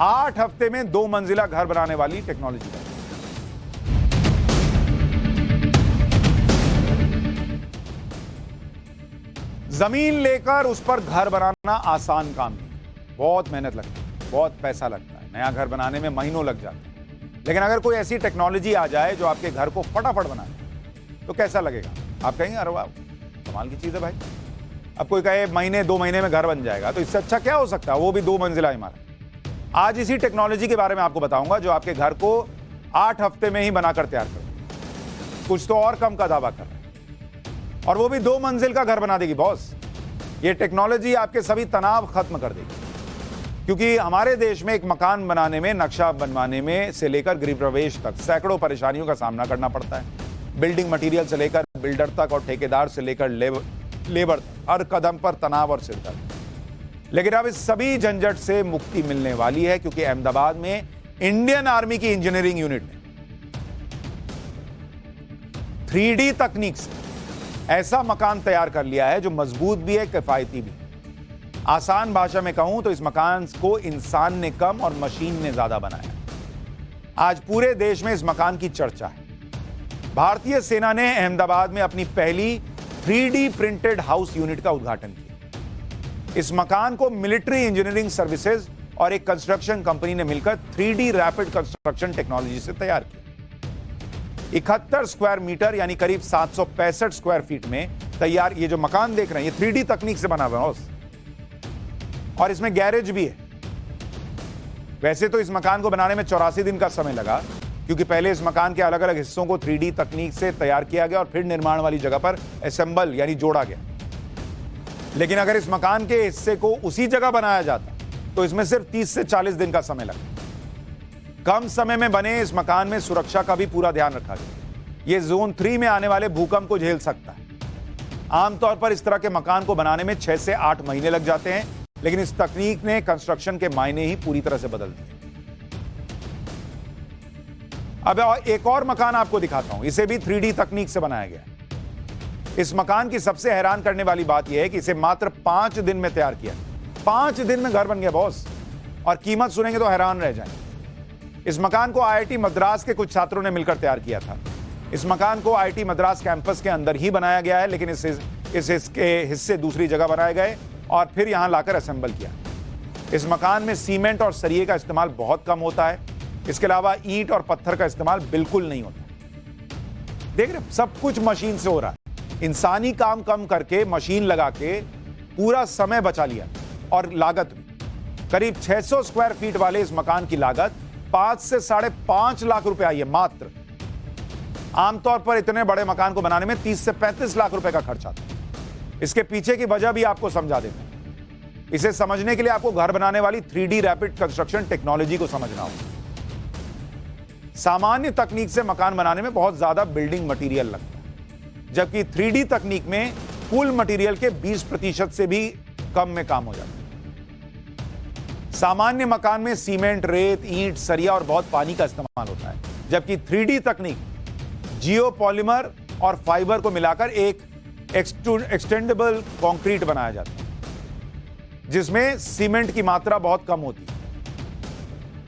8 हफ्ते में 2 मंजिला घर बनाने वाली टेक्नोलॉजी का। जमीन लेकर उस पर घर बनाना आसान काम नहीं, बहुत मेहनत लगती है, बहुत पैसा लगता है। नया घर बनाने में महीनों लग जाते हैं। लेकिन अगर कोई ऐसी टेक्नोलॉजी आ जाए जो आपके घर को फटाफट बना दे तो कैसा लगेगा? आप कहेंगे अरे वाह, कमाल की चीज है भाई। अब कोई कहे महीने 2 महीने में घर बन जाएगा, तो इससे अच्छा क्या हो सकता है? वो भी 2 मंजिला इमारत। आज इसी टेक्नोलॉजी के बारे में आपको बताऊंगा जो आपके घर को 8 हफ्ते में ही बनाकर तैयार कर देगी। कुछ तो और कम का दावा कर रहे हैं, और वो भी 2 मंजिल का घर बना देगी बॉस। ये टेक्नोलॉजी आपके सभी तनाव खत्म कर देगी। क्योंकि हमारे देश में एक मकान बनाने में, नक्शा बनवाने में से लेकर गृह प्रवेश तक सैकड़ों परेशानियों का सामना करना पड़ता है। बिल्डिंग मटेरियल से लेकर बिल्डर तक और ठेकेदार से लेकर लेबर, हर कदम पर तनाव और सिरदर्द। लेकिन अब इस सभी झंझट से मुक्ति मिलने वाली है, क्योंकि अहमदाबाद में इंडियन आर्मी की इंजीनियरिंग यूनिट ने 3D तकनीक से ऐसा मकान तैयार कर लिया है जो मजबूत भी है, किफायती भी। आसान भाषा में कहूं तो इस मकान को इंसान ने कम और मशीन ने ज्यादा बनाया। आज पूरे देश में इस मकान की चर्चा है। भारतीय सेना ने अहमदाबाद में अपनी पहली 3D प्रिंटेड हाउस यूनिट का उद्घाटन किया। इस मकान को मिलिट्री इंजीनियरिंग सर्विसेज और एक कंस्ट्रक्शन कंपनी ने मिलकर 3D रैपिड कंस्ट्रक्शन टेक्नोलॉजी से तैयार किया। 71 स्क्वायर मीटर यानी करीब 765 स्क्वायर फीट में तैयार ये जो मकान देख रहे हैं, ये 3D तकनीक से बना हुआ है और इसमें गैरेज भी है। वैसे तो इस मकान को बनाने में 84 दिन का समय लगा, क्योंकि पहले इस मकान के अलग अलग हिस्सों को 3D तकनीक से तैयार किया गया और फिर निर्माण वाली जगह पर असेंबल यानी जोड़ा गया। लेकिन अगर इस मकान के हिस्से को उसी जगह बनाया जाता तो इसमें सिर्फ 30 से 40 दिन का समय लगा। कम समय में बने इस मकान में सुरक्षा का भी पूरा ध्यान रखा गया। यह जोन 3 में आने वाले भूकंप को झेल सकता है। आमतौर पर इस तरह के मकान को बनाने में 6 से 8 महीने लग जाते हैं, लेकिन इस तकनीक ने कंस्ट्रक्शन के मायने ही पूरी तरह से बदल दिए। अब एक और मकान आपको दिखाता हूं, इसे भी 3D तकनीक से बनाया गया है। इस मकान की सबसे हैरान करने वाली बात यह है कि इसे मात्र 5 दिन में तैयार किया। 5 दिन में घर बन गया बॉस, और कीमत सुनेंगे तो हैरान रह जाएंगे। इस मकान को IIT मद्रास के कुछ छात्रों ने मिलकर तैयार किया था। इस मकान को IIT मद्रास कैंपस के अंदर ही बनाया गया है, लेकिन इस हिस्से दूसरी जगह बनाए गए और फिर यहां लाकर असेंबल किया। इस मकान में सीमेंट और सरिये का इस्तेमाल बहुत कम होता है। इसके अलावा ईंट और पत्थर का इस्तेमाल बिल्कुल नहीं होता। देख रहे, सब कुछ मशीन से हो रहा है। इंसानी काम कम करके मशीन लगा के पूरा समय बचा लिया, और लागत भी करीब 600 स्क्वायर फीट वाले इस मकान की लागत 5 से 5.5 लाख रुपए आई है मात्र। आमतौर पर इतने बड़े मकान को बनाने में 30 से 35 लाख रुपए का खर्च आता है। इसके पीछे की वजह भी आपको समझा देते हैं। इसे समझने के लिए आपको घर बनाने वाली 3D रैपिड कंस्ट्रक्शन टेक्नोलॉजी को समझना होगा। सामान्य तकनीक से मकान बनाने में बहुत ज्यादा बिल्डिंग मटेरियल लगता है, जबकि 3D तकनीक में कुल मटेरियल के 20% से भी कम में काम हो जाता है। सामान्य मकान में सीमेंट, रेत, ईंट, सरिया और बहुत पानी का इस्तेमाल होता है, जबकि 3D तकनीक जियोपॉलीमर और फाइबर को मिलाकर एक एक्सटेंडेबल कंक्रीट बनाया जाता है, जिसमें सीमेंट की मात्रा बहुत कम होती है।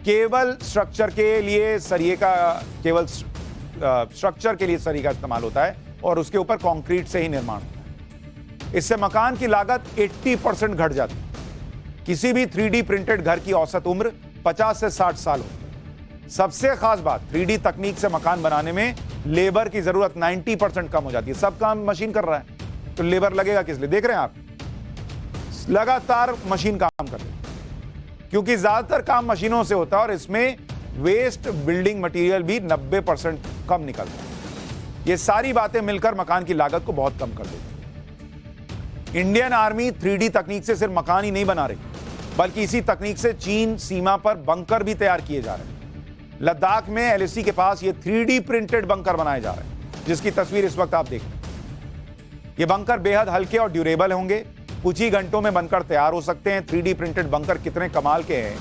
केवल स्ट्रक्चर के लिए सरिये का सरिये का इस्तेमाल होता है और उसके ऊपर कंक्रीट से ही निर्माण होता है। इससे मकान की लागत 80% घट जाती है। किसी भी 3D प्रिंटेड घर की औसत उम्र 50 से 60 साल होती है। सबसे खास बात, 3D तकनीक से मकान बनाने में लेबर की जरूरत 90% कम हो जाती है। सब काम मशीन कर रहा है, तो लेबर लगेगा किस लिए? देख रहे हैं आप, लगातार मशीन काम कर रही है, क्योंकि ज्यादातर काम मशीनों से होता है और इसमें वेस्ट बिल्डिंग मटेरियल भी 90% कम निकलता है। ये सारी बातें मिलकर मकान की लागत को बहुत कम कर देती है। इंडियन आर्मी 3D तकनीक से सिर्फ मकान ही नहीं बना रही, बल्कि इसी तकनीक से चीन सीमा पर बंकर भी तैयार किए जा रहे हैं। लद्दाख में LAC के पास ये 3D प्रिंटेड बंकर बनाए जा रहे हैं, जिसकी तस्वीर इस वक्त आप देख रहे हैं। ये बंकर बेहद हल्के और ड्यूरेबल होंगे, कुछ ही घंटों में बनकर तैयार हो सकते हैं। 3D प्रिंटेड बंकर कितने कमाल के हैं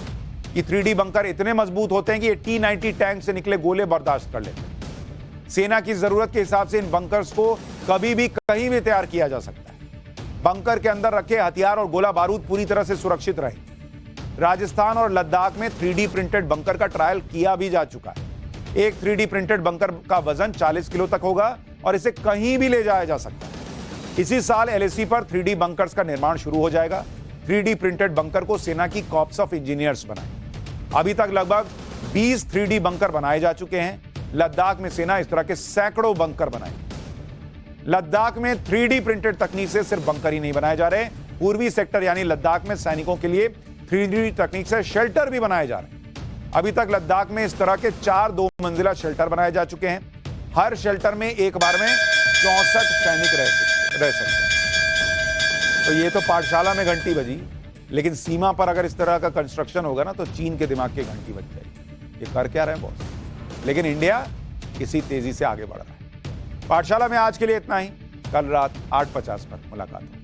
कि 3D बंकर इतने मजबूत होते हैं कि ये T-90 टैंक से निकले गोले बर्दाश्त कर लेते हैं। सेना की जरूरत के हिसाब से इन बंकर्स को कभी भी कहीं भी तैयार किया जा सकता है। बंकर के अंदर रखे हथियार और गोला बारूद पूरी तरह से सुरक्षित रहे। राजस्थान और लद्दाख में 3D प्रिंटेड बंकर का ट्रायल किया भी जा चुका है। एक 3D प्रिंटेड बंकर का वजन 40 किलो तक होगा और इसे कहीं भी ले जाया जा सकता है। इसी साल LAC पर 3D बंकर्स का निर्माण शुरू हो जाएगा। 3D प्रिंटेड बंकर को सेना की कॉर्प्स ऑफ इंजीनियर्स बनाए। अभी तक लगभग 20 3D बंकर बनाए जा चुके हैं। लद्दाख में सेना इस तरह के सैकड़ों बंकर बनाए। लद्दाख में 3D प्रिंटेड तकनीक से सिर्फ बंकर ही नहीं बनाए जा रहे, पूर्वी सेक्टर यानी लद्दाख में सैनिकों के लिए 3D तकनीक से शेल्टर भी बनाए जा रहे हैं। अभी तक लद्दाख में इस तरह के 4 2 मंजिला शेल्टर बनाए जा चुके हैं। हर शेल्टर में एक बार में 64 सैनिक रह सकते हैं। तो ये तो पाठशाला में घंटी बजी, लेकिन सीमा पर अगर इस तरह का कंस्ट्रक्शन होगा ना, तो चीन के दिमाग की घंटी बज जाएगी। ये कर क्या रहे हैं बॉस? लेकिन इंडिया इसी तेजी से आगे बढ़ रहा है। पाठशाला में आज के लिए इतना ही। कल रात 8:50 पर मुलाकात होगी।